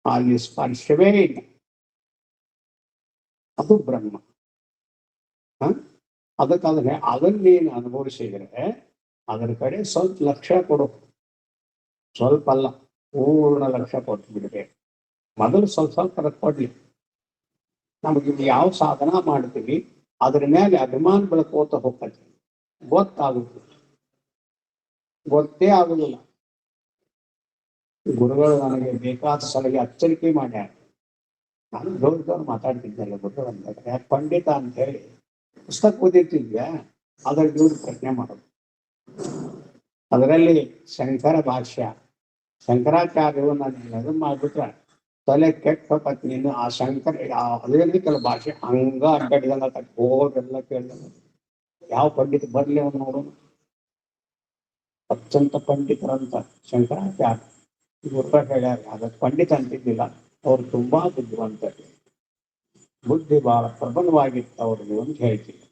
ಅಲ್ಲಿ ಸ್ಪರ್ಶವೇ ಇಲ್ಲ, ಅದು ಬ್ರಹ್ಮ. ಅದಕ್ಕಾದ್ರೆ ಅದನ್ನೇನು ಅನುಭವಿಸಿದ್ರೆ ಅದರ ಕಡೆ ಸ್ವಲ್ಪ ಲಕ್ಷ್ಯ ಕೊಡು. ಸ್ವಲ್ಪ ಅಲ್ಲ, ಪೂರ್ಣ ಲಕ್ಷ್ಯ ಕೊಟ್ಟು ಬಿಡ್ಬೇಕು. ಮೊದಲು ಸ್ವಲ್ಪ ಸ್ವಲ್ಪ ಕೊಡ್ಲಿ. ನಮಗೆ ಯಾವ ಸಾಧನ ಮಾಡ್ತೀವಿ ಅದ್ರ ಮೇಲೆ ಅಭಿಮಾನ ಬೆಳ್ಕೋತ ಹೋಗ್ತದೆ. ಗೊತ್ತಾಗುತ್ತೆ, ಗೊತ್ತೇ ಆಗುದಿಲ್ಲ. ಗುರುಗಳು ನನಗೆ ಬೇಕಾದ ಸಲಹೆ ಎಚ್ಚರಿಕೆ ಮಾಡ್ಯಾರ. ನಾನು ಜೋರ್ದವ್ರು ಮಾತಾಡ್ತಿದ್ದಲ್ಲ ಗುರುಗಳು ಅಂದಾಗ, ಯಾಕೆ ಪಂಡಿತ ಅಂತ ಹೇಳಿ ಪುಸ್ತಕ ಓದಿರ್ತಿದ್ಯಾ, ಅದರ ಜೋರು ಪ್ರಶ್ನೆ ಮಾಡೋದು. ಅದರಲ್ಲಿ ಶಂಕರ ಭಾಷ್ಯ, ಶಂಕರಾಚಾರ್ಯರು ನಾನು ಅದನ್ನ ಮಾಡ್ಬಿಟ್ರೆ ತಲೆ ಕೆಟ್ಟ ಹೋಗತ್. ನೀನು ಆ ಶಂಕರ ಅದೇನು ಕೆಲ ಭಾಷೆ ಹಂಗ ಅಡ್ಡಾಡಿದಂಗ ಹೋಗೆಲ್ಲ ಕೇಳಿದಂಗ. ಯಾವ ಪಂಡಿತ ಬರ್ಲಿ ಅವ್ನು ನೋಡೋಣ. ಅತ್ಯಂತ ಪಂಡಿತರಂತ ಶಂಕರಾಚಾರ್ಯ ಗುರುಗಳು ಹೇಳ್ಯಾರ. ಅದಕ್ಕೆ ಪಂಡಿತ ಅಂತಿದ್ದಿಲ್ಲ, ಅವ್ರು ತುಂಬಾ ಬುದ್ಧಿವಂತರು, ಬುದ್ಧಿ ಬಹಳ ಪ್ರಬಲವಾಗಿತ್ತು ಅವ್ರಿಗೆ ಅಂತ ಹೇಳ್ತೀವಿ.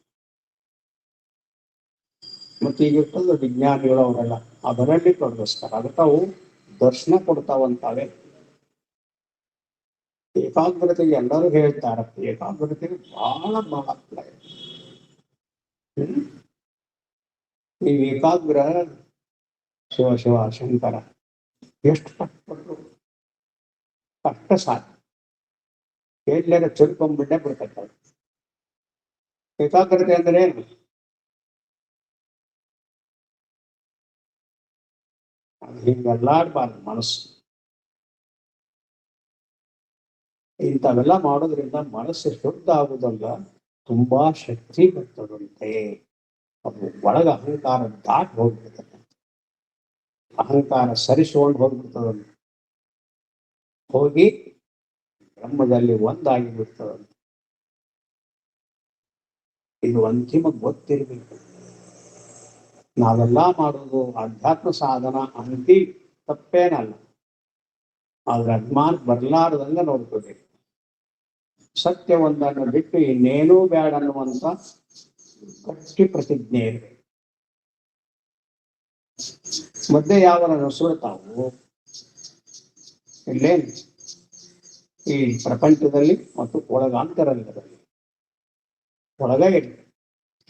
ಮತ್ತೆ ಈಗ ಇರ್ತದ ವಿಜ್ಞಾನಿಗಳು ಅವರೆಲ್ಲ ಅದರಲ್ಲಿ ತೊಡಗಿಸ್ತಾರೆ. ಅದಕ್ಕೆ ಅವು ದರ್ಶನ ಕೊಡ್ತಾವಂತಾವೆ. ಏಕಾಗ್ರತೆಗೆ ಎಲ್ಲರೂ ಹೇಳ್ತಾರೆ, ಏಕಾಗ್ರತೆಗೆ ಬಹಳ ಮಹತ್ವ ಇದೆ. ಈ ಏಕಾಗ್ರ ಶಿವ ಶಿವ ಶಂಕರ ಎಷ್ಟು ಕಷ್ಟಪಟ್ಟರು ಕಷ್ಟ ಸಾಧ್ಯ ಎಲ್ಲರ ಚುರುಕೊಂಡ್ಬಿಟ್ಟೆ ಬಿಡ್ತಾರೆ. ಏಕಾಗ್ರತೆ ಅಂದ್ರೆ ಏನು? ಹಿಂಗೆಲ್ಲಾಡ್ಬಾರ್ದು ಮನಸ್ಸು. ಇಂಥವೆಲ್ಲ ಮಾಡೋದ್ರಿಂದ ಮನಸ್ಸು ಶುದ್ಧ ಆಗುದಲ್ಲ, ತುಂಬಾ ಶಕ್ತಿ ಬರ್ತದಂತೆ. ಅದು ಒಳಗ ಅಹಂಕಾರ ದಾಟಿ ಹೋಗ್ಬಿಡ್ತದೆ, ಅಹಂಕಾರ ಸರಿಸ್ಕೊಂಡು ಹೋಗ್ಬಿಡ್ತದಂತೆ, ಹೋಗಿ ಬ್ರಹ್ಮದಲ್ಲಿ ಒಂದಾಗಿ ಬಿಡ್ತದಂತೆ. ಇದು ಅಂತಿಮ ಗೊತ್ತಿರಬೇಕು. ನಾವೆಲ್ಲ ಮಾಡೋದು ಅಧ್ಯಾತ್ಮ ಸಾಧನ ಅಂತಿ ತಪ್ಪೇನಲ್ಲ, ಆದ್ರೆ ಅಭಿಮಾನ ಬರ್ಲಾರ್ದಂಗ ನೋಡ್ಕೋಬೇಕು. ಸತ್ಯವೊಂದನ್ನು ಬಿಟ್ಟು ಇನ್ನೇನೂ ಬೇಡ ಅನ್ನುವಂತ ಗಟ್ಟಿ ಪ್ರತಿಜ್ಞೆ ಇರಬೇಕು. ಮಧ್ಯೆ ಯಾವ ಸುಳ್ತಾವು ಇಲ್ಲೇನು ಈ ಪ್ರಪಂಚದಲ್ಲಿ ಮತ್ತು ಒಳಗಾಂತರಂಗದಲ್ಲಿ ಒಳಗ ಇರಲಿ,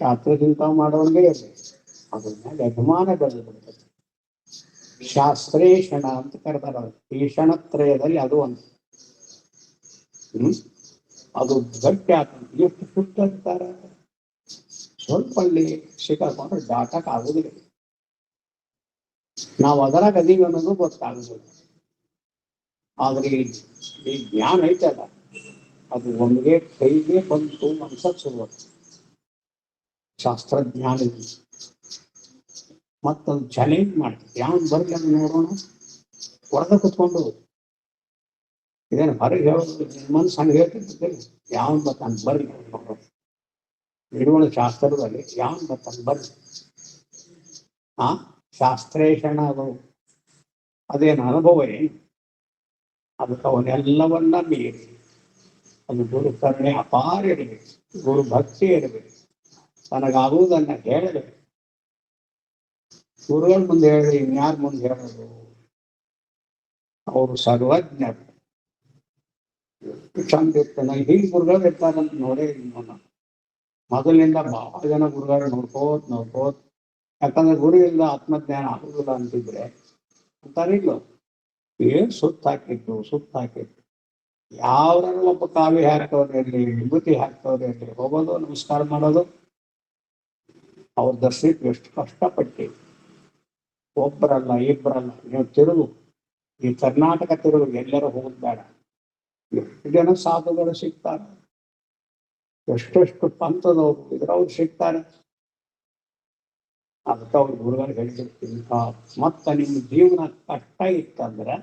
ಶಾಸ್ತ್ರಚಿಂತ ಮಾಡುವಂಗೆ ಇರಲಿ, ಅದ್ರ ಮೇಲೆ ಅಭಿಮಾನ ಬೆಳೆದು ಬಿಡ್ತದೆ. ಶಾಸ್ತ್ರೇಷಣ ಅಂತ ಕರೆದಾರ. ಈ ಕ್ಷಣತ್ರಯದಲ್ಲಿ ಅದು ಒಂದು ಅದು ಗಟ್ಟಿ ಆಗ್ತದೆ. ಎಷ್ಟು ಶುದ್ಧ ಇರ್ತಾರ, ಸ್ವಲ್ಪ ಅಲ್ಲಿ ಸಿಕ್ಕಾಕೊಂಡ್ರೆ ದಾಟಕ್ ಆಗುದಿಲ್ಲ. ನಾವು ಅದರಾಗ ಅದೀವಿ ಅನ್ನೋದು ಗೊತ್ತಾಗುದಿಲ್ಲ. ಆದ್ರೆ ಈ ಜ್ಞಾನ ಐತಲ್ಲ, ಅದು ಒಮ್ಮೆಗೆ ಕೈಗೆ ಬಂತು ಅನ್ಸಕ್ ಶುರು ಶಾಸ್ತ್ರಜ್ಞಾನ ಮತ್ತದು ಚಾಲೆಂಜ್ ಮಾಡ್ತದೆ. ಯಾವನ್ ಬರ್ಲಿ ಅಂತ ನೋಡೋಣ, ಹೊರಗ ಕುತ್ಕೊಂಡು ಇದೇನು ಹೊರಗೆ ಹೇಳೋದು ಮನ್ಸು ಹಂಗೆ ಹೇಳ್ತಿರ್ತದೆ. ಯಾವನ್ ಬರ್ತಾನೆ ಬರ್ಲಿ ನೋಡೋಣ, ಇಡುವ ಶಾಸ್ತ್ರದಲ್ಲಿ ಯಾವನ್ ಬರ್ತಾನೆ ಬರ್ಲಿ. ಆ ಶಾಸ್ತ್ರೇಷಣ ಅದು ಅದೇನು ಅನುಭವ ಏನು? ಅದಕ್ಕೆ ಅವನ್ನೆಲ್ಲವನ್ನ ಮೀರಿ ಅದು ಗುರು ಕರುಣೆ ಅಪಾರ ಇರಬೇಕು, ಗುರು ಭಕ್ತಿ ಇರಬೇಕು, ತನಗಾಗುವುದನ್ನ ಹೇಳಬೇಕು. ಗುರುಗಳ ಮುಂದೆ ಹೇಳಿದ್ರೆ ಇನ್ಯಾರ ಮುಂದೆ ಹೇಳೋದು? ಅವರು ಸರ್ವಜ್ಞರು. ಚಂದ ಇರ್ತಾನೆ ಹೀಗೆ ಗುರುಗಳು ಇರ್ತಾರಂತ ನೋಡೇ ಮೊದಲಿನಿಂದ ಬಹಳ ಜನ ಗುರುಗಳು ನೋಡ್ಕೋತ್. ಯಾಕಂದ್ರೆ ಗುರು ಇಲ್ಲ ಆತ್ಮಜ್ಞಾನ ಆಗುದಿಲ್ಲ ಅಂತಿದ್ರೆ ಅಂತಾರಿಲ್ಲ, ಏನ್ ಸುತ್ತ ಹಾಕಿದ್ದು ಯಾವ್ದಾರು ಒಬ್ಬ ಕಾವಿ ಹಾಕೋದ್ರಲ್ಲಿ ವಿಭೂತಿ ಹಾಕೋದ್ರಲ್ಲಿ ಹೋಗೋದು, ನಮಸ್ಕಾರ ಮಾಡೋದು, ಅವ್ರ ದರ್ಶನಕ್ಕೆ ಎಷ್ಟು ಕಷ್ಟಪಟ್ಟು ಒಬ್ಬರಲ್ಲ ಇಬ್ಬರಲ್ಲ. ನೀವು ತಿರುಗು, ಈ ಕರ್ನಾಟಕ ತಿರುಗು, ಎಲ್ಲರೂ ಹೋಗೋದು ಬೇಡ. ಎಷ್ಟು ಜನ ಸಾಧುಗಳು ಸಿಗ್ತಾರೆ, ಎಷ್ಟೆಷ್ಟು ಪಂಥದವ್ರು ಇದ್ರವ್ರು ಸಿಗ್ತಾರೆ. ಅದಕ್ಕೆ ಅವ್ರ ಗುರುಗಳು ಹೇಳಿರ್ತೀನಿ, ಮತ್ತ ನಿಮ್ಮ ಜೀವನ ಕಷ್ಟ ಇತ್ತಂದ್ರೆ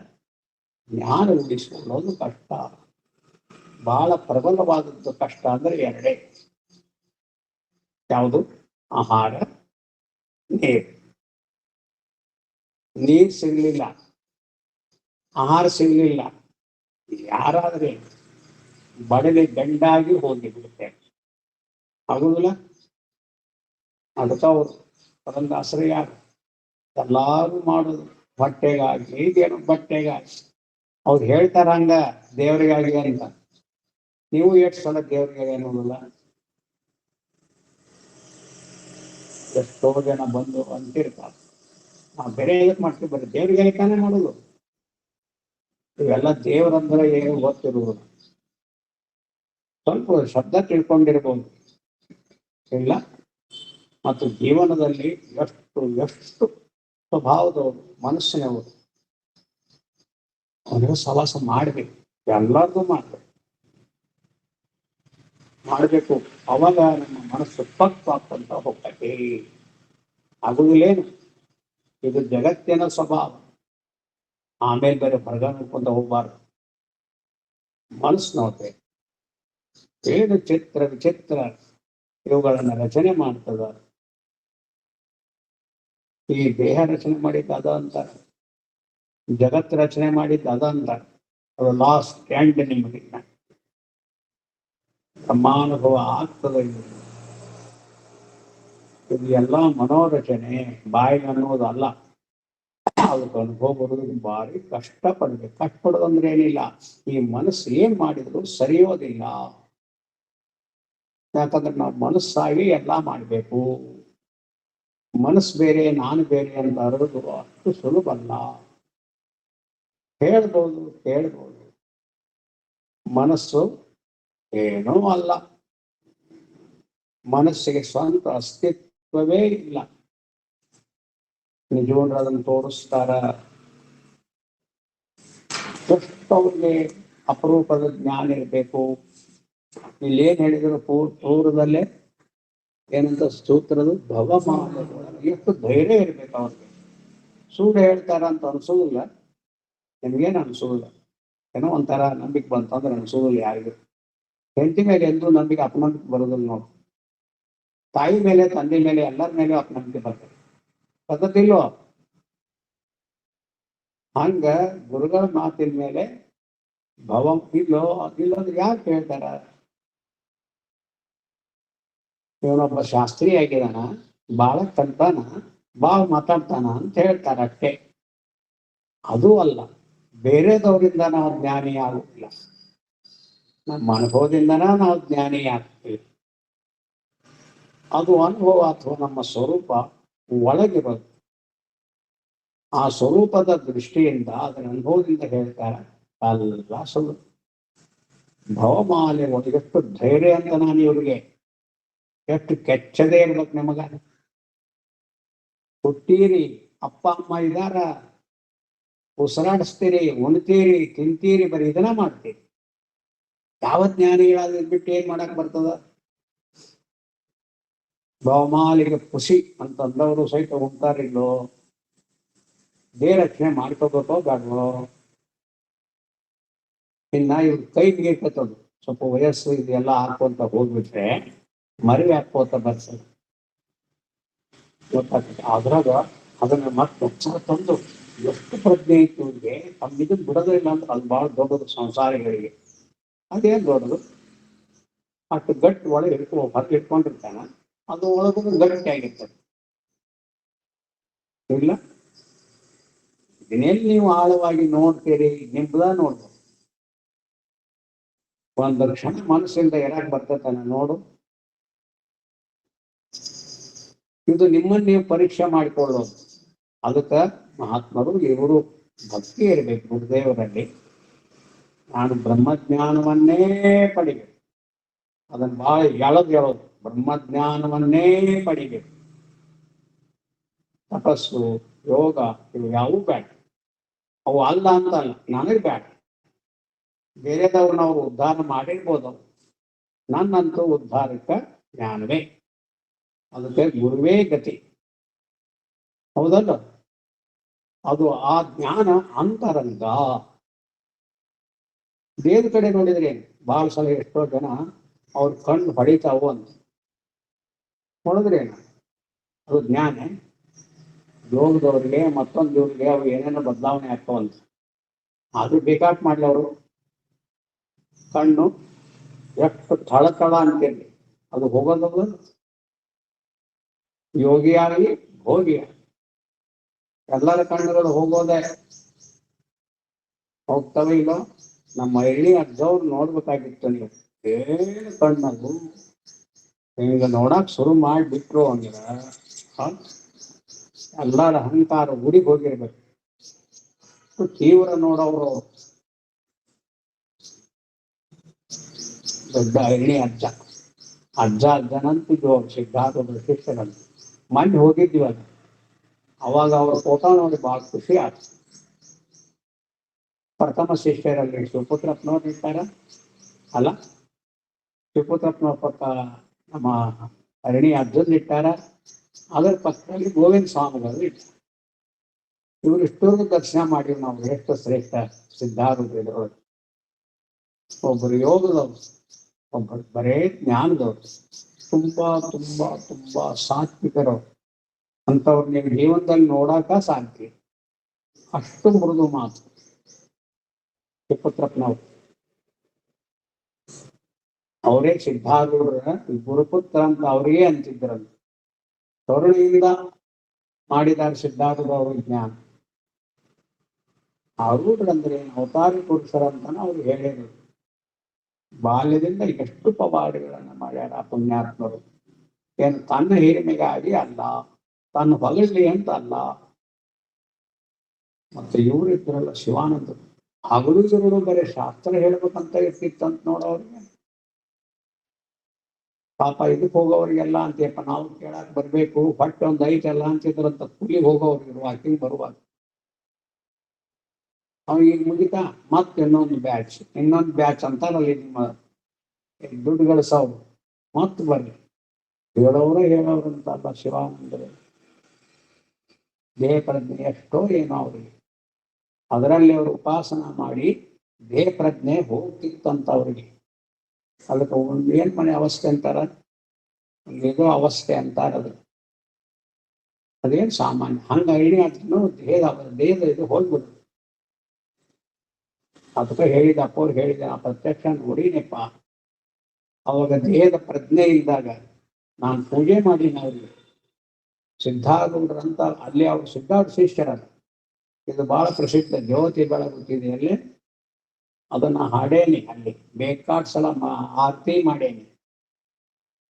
ಜ್ಞಾನ ಉಳಿಸ್ಕೊಳ್ಳೋದು ಕಷ್ಟ. ಬಹಳ ಪ್ರಬಲವಾದದ್ದು ಕಷ್ಟ ಅಂದ್ರೆ ಎರಡೇ, ಯಾವುದು? ಆಹಾರ, ನೀರು. ನೀರು ಸಿಗ್ಲಿಲ್ಲ, ಆಹಾರ ಸಿಗ್ಲಿಲ್ಲ, ಯಾರಾದ್ರೆ ಬಡಲಿ ಗಂಡಾಗಿ ಹೋಗಿಬಿಡುತ್ತೆ, ಆಗುದಿಲ್ಲ. ಅದಕ್ಕೆ ಅವರು ಪರಂದಾಸರು ಯಾರು? ಎಲ್ಲಾರು ಮಾಡೋದು ಹೊಟ್ಟೆಗಾಗಿ, ಈಗೇನು ಬಟ್ಟೆಗಾಗಿ. ಅವ್ರು ಹೇಳ್ತಾರ ಹಂಗ ದೇವರಿಗಾಗಿ ಅಂತ. ನೀವು ಎಷ್ಟು ಸಲ ದೇವರಿಗೆ ಅನ್ನೋದಿಲ್ಲ? ಎಷ್ಟೋ ಜನ ಬಂದು ಅಂತಿರ್ತಾರೆ, ನಾವು ಬೇರೆ ಏನಕ್ಕೆ ಮಾಡ್ತೀವಿ, ಬರೀ ದೇವರಿಗೆ ತಾನೇ ಮಾಡೋದು. ಇವೆಲ್ಲ ದೇವರಂದ್ರೆ ಏನು ಗೊತ್ತಿರುವುದು, ಸ್ವಲ್ಪ ಶಬ್ದ ತಿಳ್ಕೊಂಡಿರ್ಬೋದು ಇಲ್ಲ. ಮತ್ತು ಜೀವನದಲ್ಲಿ ಎಷ್ಟು ಸ್ವಭಾವದವರು, ಮನಸ್ಸಿನವರು, ಅವನಿಗೆ ಸವಾಸ ಮಾಡ್ಬೇಕು, ಎಲ್ಲರಿಗೂ ಮಾಡಬೇಕು. ಅವಾಗ ನಮ್ಮ ಮನಸ್ಸು ಪಕ್ವಾಗ್ತಂತ ಹೋಗ್ತದೆ. ಆಗುದಿಲ್ಲೇನು? ಇದು ಜಗತ್ತಿನ ಸ್ವಭಾವ. ಆಮೇಲೆ ಬೇರೆ ಹೊರಗ ನೋಡ್ಕೊಂತ ಹೋಗ್ಬಾರ್ದು, ಮನಸ್ಸು ನೋಡ್ಬೇಕು. ಏನು ವಿಚಿತ್ರ ಇವುಗಳನ್ನ ರಚನೆ ಮಾಡ್ತದ. ಈ ದೇಹ ರಚನೆ ಮಾಡಿದ್ದು ಅದ ಅಂತಾರೆ, ಜಗತ್ತು ರಚನೆ ಮಾಡಿದ್ದು ಅದ ಅಂತಾರೆ. ಅದು ಲಾಸ್ಟ್ ಎಂಡ್ ನಿಮಗೆ ಬ್ರಹ್ಮಾನುಭವ ಆಗ್ತದೆ. ಇದು ಎಲ್ಲ ಮನೋರಚನೆ, ಬಾಯಿ ಅನ್ನೋದಲ್ಲ. ಅದಕ್ಕೆ ಅನುಭವ ಬರೋದಕ್ಕೆ ಭಾರಿ ಕಷ್ಟಪಡ್ಬೇಕು. ಕಷ್ಟಪಡೋದಂದ್ರೆ ಏನಿಲ್ಲ, ಈ ಮನಸ್ಸು ಏನ್ ಮಾಡಿದ್ರು ಸರಿಯೋದಿಲ್ಲ. ಯಾಕಂದ್ರೆ ನಾವು ಮನಸ್ಸಾಗಿ ಎಲ್ಲ ಮಾಡಬೇಕು. ಮನಸ್ಸು ಬೇರೆ ನಾನು ಬೇರೆ ಅಂತ ಅರೋದು ಅಷ್ಟು ಸುಲಭ ಅಲ್ಲ. ಹೇಳ್ಬೋದು ಮನಸ್ಸು ಏನೂ ಅಲ್ಲ. ಮನಸ್ಸಿಗೆ ಸ್ವಂತ ಅಸ್ತಿತ್ವವೇ ಇಲ್ಲ. ನಿಜವಾಗ್ಲೂ ಅದನ್ನು ತೋರಿಸ್ತಾರ. ಎಷ್ಟು ಅವ್ರಿಗೆ ಅಪರೂಪದ ಜ್ಞಾನ ಇರಬೇಕು. ಇಲ್ಲೇನ್ ಹೇಳಿದ್ರು ಪೂರ್ವದಲ್ಲೇ ಏನಂತ ಸೂತ್ರದ ಭವಮಾನ, ಎಷ್ಟು ಧೈರ್ಯ ಇರ್ಬೇಕು ಅವ್ರಿಗೆ. ಸುಳ್ಳು ಹೇಳ್ತಾರ ಅಂತ ಅನ್ಸೋದಿಲ್ಲ, ನಿಮ್ಗೇನು ಅನ್ಸೋದಿಲ್ಲ. ಏನೋ ಒಂಥರ ನಂಬಿಕೆ ಬಂತಂದ್ರೆ ಅನ್ಸೋದಿಲ್ಲ ಯಾರಿಗೂ. ಹೆಂಡತಿ ಮೇಲೆ ಎಂದೂ ನಂಬಿಕೆ ಅಪನಂಬಿಕೆ ಬರೋದಿಲ್ಲ ನೋಡಿ. ತಾಯಿ ಮೇಲೆ, ತಂದೆ ಮೇಲೆ, ಎಲ್ಲರ ಮೇಲೆ ಅಪನಂಬಿಕೆ ಬರ್ತದೆ. ಪದ್ಧತಿಲ್ವೋ? ಹಂಗ ಗುರುಗಳ ಮಾತಿನ ಮೇಲೆ ಭವ ಇಲ್ಲಂದ್ರೆ ಯಾಕೆ ಹೇಳ್ತಾರ? ಇವನೊಬ್ಬ ಶಾಸ್ತ್ರಿ ಆಗಿದಾನ, ಬಾಳ ಕಲ್ತಾನ, ಬಾಳ ಮಾತಾಡ್ತಾನ ಅಂತ ಹೇಳ್ತಾರ ಅಷ್ಟೇ. ಅದು ಅಲ್ಲ, ಬೇರೆದವರಿಂದ ನಾವು ಜ್ಞಾನಿ ಆಗುತ್ತಿಲ್ಲ, ನಮ್ಮ ಅನುಭವದಿಂದನ ನಾವು ಜ್ಞಾನಿ ಆಗ್ತೀವಿ. ಅದು ಅನುಭವ ಅಥವಾ ನಮ್ಮ ಸ್ವರೂಪ ಒಳಗಿರೋದು. ಆ ಸ್ವರೂಪದ ದೃಷ್ಟಿಯಿಂದ, ಅದರ ಅನುಭವದಿಂದ ಹೇಳ್ತಾರ ಅಲ್ಲ ಸುಳ್ಳು. ಭವಮಾಲೆ ಎಷ್ಟು ಧೈರ್ಯ ಅಂತ ನಾನು ಇವ್ರಿಗೆ, ಎಷ್ಟು ಕೆಚ್ಚದೇ ಇರ್ಬೇಕು ನಿಮಗ. ಹುಟ್ಟೀರಿ, ಅಪ್ಪ ಅಮ್ಮ ಇದಾರ, ಉಸಿರಾಡಿಸ್ತೀರಿ, ಉಣ್ತೀರಿ, ತಿಂತೀರಿ, ಬರೀ ಇದನ್ನ ಮಾಡ್ತೀರಿ. ಯಾವ ಜ್ಞಾನಿಗಳಾದ್ರೆ ಬಿಟ್ಟು ಏನ್ ಮಾಡಕ್ ಬರ್ತದ? ಭವಮಾಲಿಗೆ ಖುಷಿ ಅಂತಂದವರು ಸಹಿತ ಉಂಟಾರಿಲ್ಲೋ. ದೇಹ ರಕ್ಷಣೆ ಮಾಡ್ಕೋಬೇಕೋ ಬೇಡವೋ? ಇನ್ನ ಇವ್ರ ಕೈ ನೀರ್ಕತ್ತದು ಸ್ವಲ್ಪ ವಯಸ್ಸು ಇದೆಲ್ಲ ಹಾಕೊಂತ ಹೋಗ್ಬಿಟ್ರೆ ಮರಿವಿ ಹಾಕೋತ ಬರ್ಸದು ಗೊತ್ತಾಗ್ತದೆ. ಅದ್ರಾಗ ಅದನ್ನ ಮತ್ತೆ ಎಚ್ಚರ ತಂದು ಎಷ್ಟು ಪ್ರಜ್ಞೆ ಇತ್ತು ಇವ್ರಿಗೆ, ತಮ್ಮಿದನ್ ಬಿಡೋದೇ ಇಲ್ಲ ಅಂದ್ರೆ ಅದು ಬಹಳ ದೊಡ್ಡದು ಸಂಸಾರಿಗಳಿಗೆ. ಅದೇನ್ ದೊಡ್ಡದು? ಅಷ್ಟು ಗಟ್ಟಿ ಒಳಗೆ ಹೊರಗೆ ಇಟ್ಕೊಂಡಿರ್ತಾನ, ಅದು ಒಳಗೂ ಗಟ್ಟಿ ಆಗಿರ್ತದೆ ಇಲ್ಲ. ಇದನ್ನೆಲ್ಲಿ ನೀವು ಆಳವಾಗಿ ನೋಡ್ತೀರಿ, ನಿಮ್ದ ನೋಡ್ಬೋದು. ಒಂದು ಕ್ಷಣ ಮನಸ್ಸಿಂದ ಯಾಕೆ ಬರ್ತತಾನ ನೋಡು. ಇದು ನಿಮ್ಮನ್ನ ನೀವು ಪರೀಕ್ಷೆ ಮಾಡಿಕೊಳ್ಳೋದು. ಅದಕ್ಕ ಮಹಾತ್ಮರು ಇವರು ಭಕ್ತಿ ಇರಬೇಕು ಗುರುದೇವರಲ್ಲಿ. ನಾನು ಬ್ರಹ್ಮಜ್ಞಾನವನ್ನೇ ಪಡಿಬೇಕು, ಅದನ್ನ ಬಹಳ ಹೇಳೋದು ಬ್ರಹ್ಮಜ್ಞಾನವನ್ನೇ ಪಡಿಬೇಕು. ತಪಸ್ಸು, ಯೋಗ ಇವು ಯಾವೂ ಬೇಡ. ಅವು ಅಲ್ಲ ಅಂತ ಅಲ್ಲ, ನನಗೆ ಬೇಡ. ಬೇರೆದವ್ರು ನಾವು ಉದ್ಧಾರ ಮಾಡಿರ್ಬೋದು, ನನ್ನಂತೂ ಉದ್ಧಾರಕ ಜ್ಞಾನವೇ. ಅದಕ್ಕೆ ಗುರುವೇ ಗತಿ, ಹೌದಲ್ಲ? ಅದು ಆ ಜ್ಞಾನ ಅಂತರಂಗ. ದೇವ್ರ ಕಡೆ ನೋಡಿದ್ರೆ ಬಹಳ ಸಲ ಎಷ್ಟೋ ಜನ ಅವ್ರ ಕಣ್ಣು ಹೊಡಿತಾವು ಅಂತ ಹೊಡೆದ್ರೇನು? ಅದು ಜ್ಞಾನ. ಯೋಗದವ್ರಿಗೆ ಮತ್ತೊಂದು ದೇವ್ರಿಗೆ ಅವು ಏನೇನೋ ಬದಲಾವಣೆ ಆಗ್ತಾವಂತ. ಅದು ಬೇಕಾಟ್ ಮಾಡ್ಲಿ ಅವರು. ಕಣ್ಣು ಎಷ್ಟು ಥಳಥಳ ಅಂತೇಳಿ ಅದು ಹೋಗೋದು. ಯೋಗಿಯಾಗಿ ಭೋಗಿಯಾಗಿ ಎಲ್ಲರ ಕಣ್ಣುಗಳು ಹೋಗೋದೆ. ಹೋಗ್ತವೆ ಇಲ್ಲ? ನಮ್ಮ ಎಳ್ಳಿ ಅಜ್ಜವ್ರು ನೋಡ್ಬೇಕಾಗಿತ್ತು ನೀವು. ಏನು ಕಣ್ಣದು ಹಿಂಗ ನೋಡಕ್ ಶುರು ಮಾಡಿಬಿಟ್ರು ಅಂದ್ರೆ ಎಲ್ಲರ ಅಹಂಕಾರ ಗುಡಿಗೆ ಹೋಗಿರ್ಬೇಕು. ತೀವ್ರ ನೋಡೋರು ದೊಡ್ಡ ಎಳ್ಳಿ ಅಜ್ಜನಂತಿದ್ವು ಸಿದ್ಧಾರ್ಥ ಶಿಷ್ಯರಂತ. ಮೊನ್ನೆ ಹೋಗಿದ್ವಿ ಅದು. ಅವಾಗ ಅವ್ರ ಫೋಟೋ ನೋಡಿ ಬಹಳ ಖುಷಿ ಆಯ್ತು. ಪ್ರಥಮ ಶಿಷ್ಯರಲ್ಲಿ ಶಿವಪುತ್ರಪ್ಪನವ್ರು ಇರ್ತಾರ ಅಲ್ಲ, ಶಿವಪುತ್ರಪ್ಪನವ್ರ ಪಕ್ಕ ನಮ್ಮ ಅರಣಿ ಅಜ್ಜನ್ ಇಟ್ಟಾರ, ಅದರ ಪಕ್ಕದಲ್ಲಿ ಗೋವಿಂದ ಸ್ವಾಮಿಗಳು ಇಟ್ಟಾರ. ಇವ್ರು ಇಷ್ಟೊಂದು ದರ್ಶನ ಮಾಡಿವಿ ನಾವು. ಎಷ್ಟು ಶ್ರೇಷ್ಠ ಸಿದ್ಧಾರೂಢರು. ಒಬ್ಬರು ಯೋಗದವ್ರು, ಒಬ್ಬರು ಬರೇ ಜ್ಞಾನದವ್ರು, ತುಂಬಾ ತುಂಬಾ ತುಂಬಾ ಸಾತ್ವಿಕರವ್ರು. ಅಂತವ್ರು ನೀವು ಜೀವನದಲ್ಲಿ ನೋಡಾಕ ಸಾಧ್ಯ. ಅಷ್ಟು ಮೃದು ಮಾತು. ಪುತ್ರಪ್ಪನವ್ರು. ಅವರೇ ಸಿದ್ಧಾರೂಢರ ಗುರುಪುತ್ರ ಅಂತ ಅವರಿಗೆ ಅಂತಿದ್ರಂತ. ಕರುಣೆಯಿಂದ ಮಾಡಿದ್ದಾರೆ ಸಿದ್ಧಾರೂಢ ಅವರು ಜ್ಞಾನ. ಆರೂಢರಂದ್ರೆ ಅವತಾರಿ ಪುರುಷರಂತಾನೆ ಅವ್ರು ಹೇಳಿದ್ರು. ಬಾಲ್ಯದಿಂದ ಎಷ್ಟು ಪವಾಡಗಳನ್ನ ಮಾಡ್ಯಾರ ಪುಣ್ಯಾತ್ಮರು. ಏನು ತನ್ನ ಹಿರಿಮೆಗಾಗಿ ಅಲ್ಲ, ತನ್ನ ಹೊಗಳ್ಲಿ ಅಂತ ಅಲ್ಲ. ಮತ್ತೆ ಇವರು ಇದ್ರಲ್ಲ ಶಿವಾನಂದರು, ಹಗಲು ಇರುಳು ಬರೀ ಶಾಸ್ತ್ರ ಹೇಳ್ಬೇಕಂತ ಇರ್ತಿತ್ತಂತ ನೋಡೋರಿಗೆ. ಪಾಪ ಇದಕ್ಕೆ ಹೋಗೋರಿಗೆಲ್ಲ ಅಂತಪ್ಪ ನಾವು ಕೇಳಕ್ ಬರ್ಬೇಕು, ಹೊಟ್ಟೆ ಒಂದು ಐತಲ್ಲ ಅಂತಿದ್ರಂತ ಕೂಲಿಗೆ ಹೋಗೋರಿಗೆ ವಾಕಿಂಗ್ ಬರುವಾಗ. ಈಗ ಮುಗಿತಾ ಮತ್ತೆ ಇನ್ನೊಂದು ಬ್ಯಾಚ್ ಅಂತಾರಲ್ಲಿ ನಿಮ್ಮ ದುಡ್ಡು ಗಳಿಸೋರು ಮತ್ ಬರ್ರಿ ಹೇಳೋರಂತಲ್ಲ ಶಿವಾನಂದರು. ದೇಹ ಪ್ರಜ್ಞೆ ಎಷ್ಟೋ ಏನೋ ಅವ್ರಿಗೆ, ಅದರಲ್ಲಿ ಅವರು ಉಪಾಸನ ಮಾಡಿ ದೇಹ ಪ್ರಜ್ಞೆ ಹೋಗ್ತಿತ್ತಂತ ಅವ್ರಿಗೆ. ಅದಕ್ಕೆ ಒಂದು ಏನ್ ಮನೆ ಅವಸ್ಥೆ ಅಂತಾರ, ಏನೋ ಅವಸ್ಥೆ ಅಂತಾರ. ಅದೇನು ಸಾಮಾನ್ಯ, ಹಂಗ ಐಡಿ ಆದ್ರೂ ದೇಹದ ಇದು ಹೋಗ್ಬಿಡು. ಅದಕ್ಕೆ ಹೇಳಿದ ಅಪ್ಪವ್ರು ಹೇಳಿದ ಆ ಪ್ರತ್ಯಕ್ಷ ನೋಡಿನಪ್ಪ. ಅವಾಗ ದೇಹದ ಪ್ರಜ್ಞೆ ಇದ್ದಾಗ ನಾನು ಪೂಜೆ ಮಾಡೀನಿ ಅವ್ರಿಗೆ. ಸಿದ್ಧಾರೂಢರಂತ ಅಲ್ಲಿ ಅವ್ರು ಸಿದ್ಧಾರ್ಥ ಶಿಷ್ಯರಲ್ಲ. ಇದು ಬಹಳ ಪ್ರಸಿದ್ಧ ಜ್ಯೋತಿ ಬೆಳಗುತ್ತಿದೆಯಲ್ಲಿ ಅದನ್ನ ಹಾಡೇನಿ. ಅಲ್ಲಿ ಬೇಕಾದ ಸಲ ಆರತಿ ಮಾಡೇನಿ.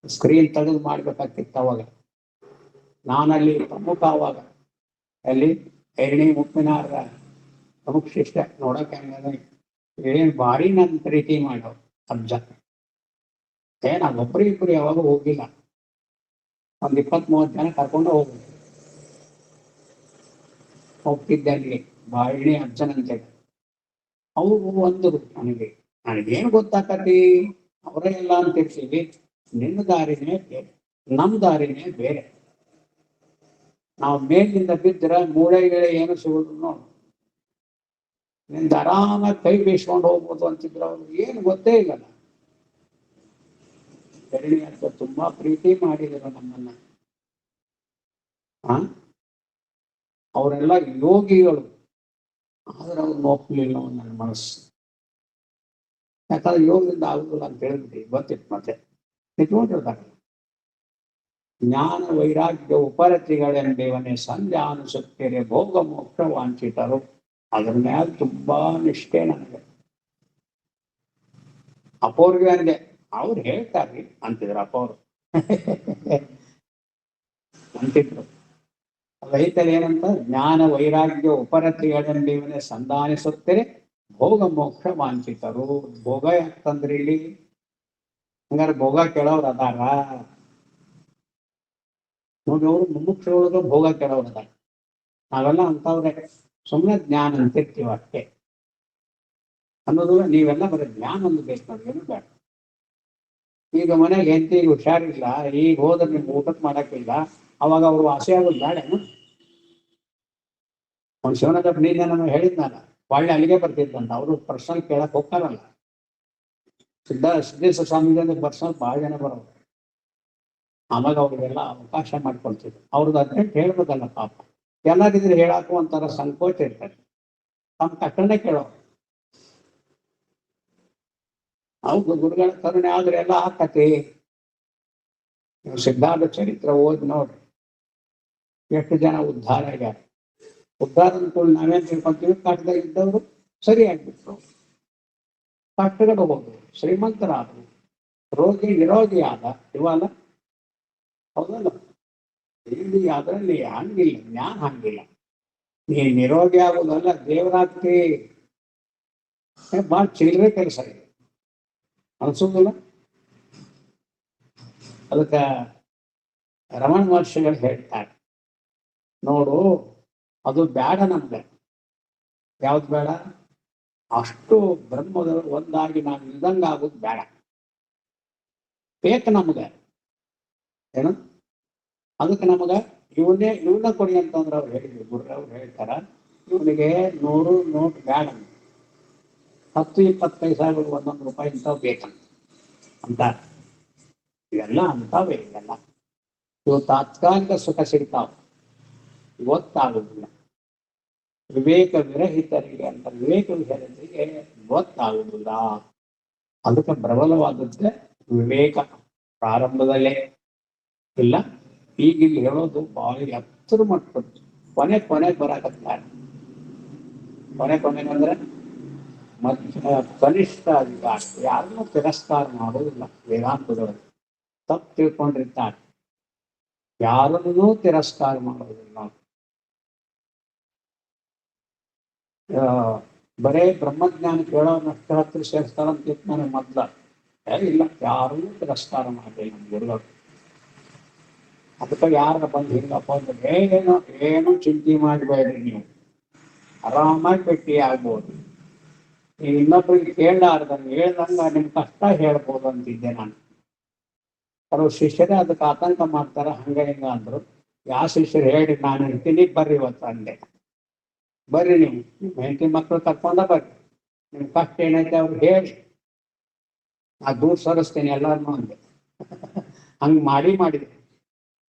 ಸ್ಕ್ರೀನ್ ತೆಗೆದು ಮಾಡ್ಬೇಕಾಗ್ತಿತ್ತು ಅವಾಗ. ನಾನಲ್ಲಿ ಪ್ರಮುಖ ಅವಾಗ ಅಲ್ಲಿ ಎರಣಿ ಮುಪ್ಪಿನಾರ ಪ್ರಮುಖ ಶಿಷ್ಯ. ನೋಡಕ್ಕೆ ಏನ್ ಭಾರಿ ನನ್ ಪ್ರೀತಿ ಮಾಡೋ ಅಜ್ಜ. ನಾನು ಒಬ್ಬರು ಯಾವಾಗ ಹೋಗಿಲ್ಲ, ಒಂದ್ 20-30 ಜನ ಕರ್ಕೊಂಡು ಹೋಗ್ತಿದ್ದೆ ಅಲ್ಲಿ ಬಾಳಿಣಿ ಅಜ್ಜನಂತೆ. ಅವರು ಅಂದರು ನನಗೇನು ಗೊತ್ತಾಕತಿ, ಅವರೇ ಎಲ್ಲ ಅಂತ ತಿರ್ಸಿವಿ. ನಿನ್ನ ದಾರಿನೇ ಬೇರೆ, ನಮ್ ದಾರಿನೇ ಬೇರೆ. ನಾವು ಮೇಲಿಂದ ಬಿದ್ದರೆ ಮೂಳೆಗಳೇ ಏನು ಸಿಗುದು ನೋಡು, ನಿಂದ ಆರಾಮಾಗಿ ಕೈ ಬೀಸ್ಕೊಂಡು ಹೋಗ್ಬೋದು ಅಂತಿದ್ರು. ಅವ್ರು ಏನು ಗೊತ್ತೇ ಇಲ್ಲ. ಧರಣಿ ಅಂತ ತುಂಬಾ ಪ್ರೀತಿ ಮಾಡಿದರು ನಮ್ಮನ್ನ. ಅವರೆಲ್ಲ ಯೋಗಿಗಳು, ಆದ್ರೆ ಅವ್ರು ಒಪ್ಪಲಿಲ್ಲ ನನ್ನ ಮನಸ್ಸು. ಯಾಕಂದ್ರೆ ಯೋಗದಿಂದ ಆಗುದಿಲ್ಲ ಅಂತ ಹೇಳಿದ್ವಿ, ಗೊತ್ತಿತ್ತು. ಮತ್ತೆ ನಿಂತ್ಕೊಂಡಿರ್ತಾರೆ. ಜ್ಞಾನ ವೈರಾಗ್ಯ ಉಪರತಿಗಳೆಂದೇವನೇ ಸಂಧ್ಯಾ ಅನಿಸುತ್ತೇನೆ ಭೋಗ ಮೋಕ್ಷ ವಾಂಚಿತರು. ಅದ್ರ ಮ್ಯಾಲ ತುಂಬಾ ನಿಷ್ಠೆ ನನಗೆ. ಅಪ್ಪವ್ರಿಗೆ ಅಂದೆ, ಅವ್ರು ಹೇಳ್ತಾರ್ರಿ ಅಂತಿದ್ರು ಅಪ್ಪವ್ರು. ಅಂತಿದ್ರು. ರೈತರು ಏನಂತ, ಜ್ಞಾನ ವೈರಾಗ್ಯ ಉಪರತಿಗಳೆಂದೇವನೇ ಸಂಧಾನಿಸುತ್ತೇನೆ ಭೋಗ ಮೋಕ್ಷ ವಾಂಚಿತರು. ಭೋಗ ಯಾಕಂದ್ರಿ ಇಲ್ಲಿ? ಹಂಗಾರೆ ಭೋಗ ಕೇಳೋರು ಅದಾರ ನೋಡಿ. ಅವರು ಮುಮುಕ್ಷೊಳಗ ಭೋಗ ಕೇಳೋರು ಅದಾರ. ನಾವೆಲ್ಲ ಅಂತವ್ರೆ ಸುಮ್ಮನೆ ಜ್ಞಾನ ಅಂತಿರ್ತೀವ ಅಷ್ಟೇ ಅನ್ನೋದು. ನೀವೆಲ್ಲ ಬರೀ ಜ್ಞಾನ ಒಂದು ಬೇಕು ನೋಡಿ, ಏನು ಬೇಡ. ಈಗ ಮನೆಗೆ ಹೆಂಡತಿಗೆ ಹುಷಾರಿಲ್ಲ, ಈಗ ಹೋದ್ರೆ ನಿಮ್ಗೆ ಊಟಕ್ಕೆ ಮಾಡಕ್ಕಿಲ್ಲ, ಅವಾಗ ಅವ್ರು ವಾಸಿ ಆಗೋದು ಬೇಡೇನು? ಒಂದು ಶಿವನಗರ ನೀನೆ ನಮಗೆ ಹೇಳಿದ್ನಲ್ಲ, ಒಳ್ಳೆ ಅಲ್ಲಿಗೆ ಬರ್ತಿದ್ದಂತ. ಅವರು ಪರ್ಸನಲ್ ಕೇಳಕ್ ಹೋಗ್ತಾರಲ್ಲ, ಸಿದ್ದೇಶ್ವರ ಸ್ವಾಮಿ ಪರ್ಸನಲ್ ಭಾಳ ಜನ ಬರೋರು. ಆವಾಗ ಅವ್ರಿಗೆಲ್ಲ ಅವಕಾಶ ಮಾಡ್ಕೊಳ್ತಿದ್ರು. ಅವ್ರದ್ದು ಅರ್ಜೆಂಟ್ ಹೇಳ್ಬೇಕಲ್ಲ ಪಾಪ. ಎಲ್ಲರಿದ್ರೆ ಹೇಳಾಕು ಒಂಥರ ಸಂಕೋಚ ಇರ್ತಾರೆ. ತಮ್ಮ ಕಷ್ಟನೇ ಕೇಳೋ. ಹೌದು, ಗುರುಗಳ ಕರುಣೆ ಆದ್ರೆ ಎಲ್ಲ ಆಕತಿ. ನೀವು ಸಿದ್ಧಾರ್ಥ ಚರಿತ್ರೆ ಓದಿ ನೋಡ್ರಿ, ಎಷ್ಟು ಜನ ಉದ್ಧಾರ ಆಗ್ಯಾರ. ಉದ್ಧಾರ ಅನ್ಕೊಂಡು ನಾವೇನ್ ತಿಳ್ಕೊಂತೀವಿ, ಕಷ್ಟದಾಗ ಇದ್ದವರು ಸರಿಯಾಗ್ಬಿಟ್ರು, ಕಷ್ಟಗಳು ಹೋದ್ರು, ಶ್ರೀಮಂತರಾದ್ರು, ರೋಗಿ ನಿರೋಗಿ ಆದ. ಇವಲ್ಲ ಹೌದಲ್ಲ? ಇಲ್ಲಿ ಅದರಲ್ಲಿ ಹಂಗಿಲ್ಲ, ಜ್ಞಾನ ಹಂಗಿಲ್ಲ. ನೀ ನಿರೋಗಿ ಆಗೋದಲ್ಲ, ದೇವರಾತ್ರಿ ಭಾಳ ಚಿಲ್ಲರೆ ಕೆಲಸ ಇದೆ ಅನ್ಸೋದಿಲ್ಲ? ಅದಕ್ಕೆ ರಮಣ ಮಹರ್ಷಿಗಳು ಹೇಳ್ತಾರೆ ನೋಡು, ಅದು ಬೇಡ ನಮ್ಗೆ. ಯಾವ್ದು ಬೇಡ? ಅಷ್ಟು ಬ್ರಹ್ಮದವರು ಒಂದಾಗಿ ನಾವು ಇಲ್ದಂಗ ಆಗೋದು ಬೇಡ. ಬೇಕು ನಮ್ಗೆ ಏನು? ಅದಕ್ಕೆ ನಮಗ ಇವನ್ನ ಕೊಡಿ ಅಂತಂದ್ರೆ ಅವ್ರು ಹೇಳಿದ್ರು, ಗುರುರವ್ರು ಹೇಳ್ತಾರ, ಇವನಿಗೆ 100 ನೋಟ್ ಬೇಡ, 10-20 ಪೈಸಾಗಳು, 1 ರೂಪಾಯಿ ಇಂಥವು ಬೇಕಂತ ಅಂತಾರೆ. ಇವೆಲ್ಲ ಅಂತಾವೆ. ಇವೆಲ್ಲ ಇವು ತಾತ್ಕಾಲಿಕ ಸುಖ ಸಿಗ್ತಾವ, ಗೊತ್ತಾಗುದಿಲ್ಲ. ವಿವೇಕ ವಿರಹಿತರಿಗೆ ಅಂತ ವಿವೇಕ ವಿರಹಿತರಿಗೆ ಗೊತ್ತಾಗುವುದಿಲ್ಲ. ಅದಕ್ಕೆ ಪ್ರಬಲವಾದದ್ದೇ ವಿವೇಕ ಪ್ರಾರಂಭದಲ್ಲೇ ಇಲ್ಲ. ಈಗ ಇಲ್ಲಿ ಹೇಳೋದು ಬಹಳ ಎತ್ತರ ಮಟ್ಟದ್ದು. ಕೊನೆ ಬರಾಕತ್ತಾರೆ. ಕೊನೆಗಂದ್ರೆ ಕನಿಷ್ಠ ಅಧಿಕಾರ ಯಾರನ್ನೂ ತಿರಸ್ಕಾರ ಮಾಡೋದಿಲ್ಲ. ವೇದಾಂತದೊಳಗೆ ತಪ್ಪು ತಿಳ್ಕೊಂಡಿರ್ತಾರೆ. ಯಾರನ್ನೂ ತಿರಸ್ಕಾರ ಮಾಡೋದಿಲ್ಲ. ಬರೇ ಬ್ರಹ್ಮಜ್ಞಾನ ಕೇಳೋನಷ್ಟು ಹತ್ರ ಸೇರಿಸ್ತಾರ ಅಂತ ನನಗೆ ಮೊದ್ಲ ಇಲ್ಲ. ಯಾರನ್ನೂ ತಿರಸ್ಕಾರ ಮಾಡಲಿಲ್ಲ ನಮ್ಮ ಗುರುಗಳು. ಅದಕ್ಕೆ ಯಾರ ಬಂದು ಹಿಂಗಪ್ಪ ಅಂದ್ರೆ ಏನು ಚಿಂತೆ ಮಾಡಬೇಡ್ರಿ, ನೀವು ಆರಾಮಾಗಿ ಭೇಟಿ ಆಗ್ಬೋದು. ನೀವು ಇನ್ನೊಬ್ಬರಿಗೆ ಕೇಳಲಾರ್ದಂಗೆ ಹೇಳ್ದಂಗ ನಿಮ್ ಕಷ್ಟ ಹೇಳ್ಬೋದು ಅಂತಿದ್ದೆ ನಾನು. ಕೆಲವು ಶಿಷ್ಯರೇ ಅದಕ್ಕೆ ಆತಂಕ ಮಾಡ್ತಾರ. ಹಂಗ ಹಿಂಗ ಅಂದ್ರು. ಯಾವ ಶಿಷ್ಯರು ಹೇಳಿ ನಾನು ಹೇಳ್ತೀನಿ ಬರ್ರಿ ಇವತ್ತು ಅಂದೆ. ಬರ್ರಿ, ನೀವು ನಿಮ್ಮ ಹೆಂಡತಿ ಮಕ್ಕಳು ಕರ್ಕೊಂಡ ಬರ್ರಿ, ನಿಮ್ ಕಷ್ಟ ಏನೈತೆ ಅವ್ರಿಗೆ ಹೇಳಿ, ನಾ ದೂರ ಸರಿಸ್ತೇನೆ ಎಲ್ಲಾರನ್ನೂ ಅಂದೆ. ಹಂಗ ಮಾಡಿದೆ.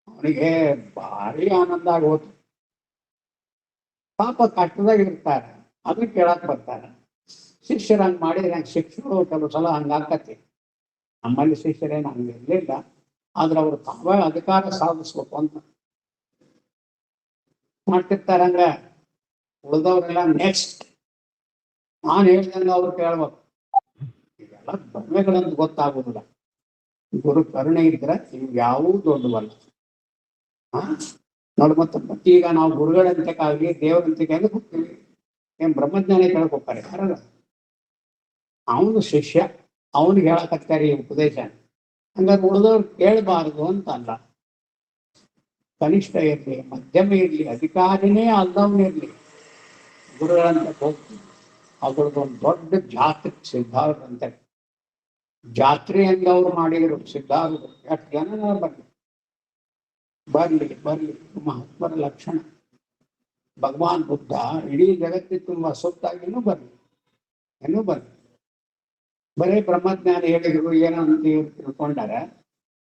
ಅವನಿಗೆ ಭಾರಿ ಆನಂದ ಆಗೋದು. ಪಾಪ ಕಷ್ಟದಾಗ ಇರ್ತಾರೆ, ಅದನ್ನ ಕೇಳಕ್ ಬರ್ತಾರೆ. ಶಿಷ್ಯರು ಹಂಗೆ ಮಾಡಿದ್ರೆ ಶಿಕ್ಷರು ಕೆಲವು ಸಲ ಹಂಗಾಕತಿ. ನಮ್ಮಲ್ಲಿ ಶಿಷ್ಯರೇನು ಹಂಗೆ ಇರ್ಲಿಲ್ಲ. ಆದ್ರೆ ಅವ್ರು ತಾವೇ ಅಧಿಕಾರ ಸಾಧಿಸ್ಬೇಕು ಅಂತ ಮಾಡ್ತಿರ್ತಾರೆ. ಹಂಗ ಉಳಿದವ್ರೆಲ್ಲ ನೆಕ್ಸ್ಟ್ ನಾನು ಹೇಳ್ದಂಗ ಅವ್ರು ಕೇಳ್ಬೇಕು. ಇದೆಲ್ಲ ಭ್ರಮೆಗಳಂತ ಗೊತ್ತಾಗುದಿಲ್ಲ. ಗುರು ಕರುಣೆ ಇದ್ರೆ ಇವು ಯಾವೂ ದೊಡ್ಡವಲ್ಲ. ನೋಡಿ, ಮತ್ತೆ ಈಗ ನಾವು ಗುರುಗಳಂತಕ್ಕಾಗಿ ದೇವರಂತಕ್ಕಾಗಿ ಹೋಗ್ತೀವಿ. ಏನ್ ಬ್ರಹ್ಮಜ್ಞಾನಿ ಕೇಳಕ್ ಹೋಗ್ತಾರೆ? ಯಾರಲ್ಲ, ಅವನು ಶಿಷ್ಯ, ಅವನಿಗೆ ಹೇಳಕತ್ತಾರೆ ಈ ಉಪದೇಶ. ಹಂಗಾದ್ರೆ ಉಳಿದವ್ರು ಕೇಳಬಾರದು ಅಂತ ಅಲ್ಲ. ಕನಿಷ್ಠ ಇರ್ಲಿ, ಮಧ್ಯಮ ಇರ್ಲಿ, ಅಧಿಕಾರಿನೇ ಅಲ್ಲವನಿರ್ಲಿ, ಗುರುಗಳಂತ ಹೋಗ್ತೀವಿ. ಅದ್ರದ್ದೊಂದು ದೊಡ್ಡ ಜಾತ್ರೆ ಸಿದ್ಧಾರ್ಥ ಜಾತ್ರೆಯಂಗೆ ಅವ್ರು ಮಾಡಿದ್ರು ಸಿದ್ಧಾರ್ಥ. ಎಷ್ಟು ಜನ ಬರ್ಲಿ ಮಹಾತ್ಮರ ಲಕ್ಷಣ. ಭಗವಾನ್ ಬುದ್ಧ ಇಡೀ ಜಗತ್ತಿಗೆ ತುಂಬಾ ಸುತ್ತಾಗಿನೂ ಬರ್ಲಿ. ಬರೇ ಬ್ರಹ್ಮಜ್ಞಾನಿ ಹೇಳಿದ್ರು ಏನೋ ಅಂತ ಇವ್ರು ತಿಳ್ಕೊಂಡಾರ.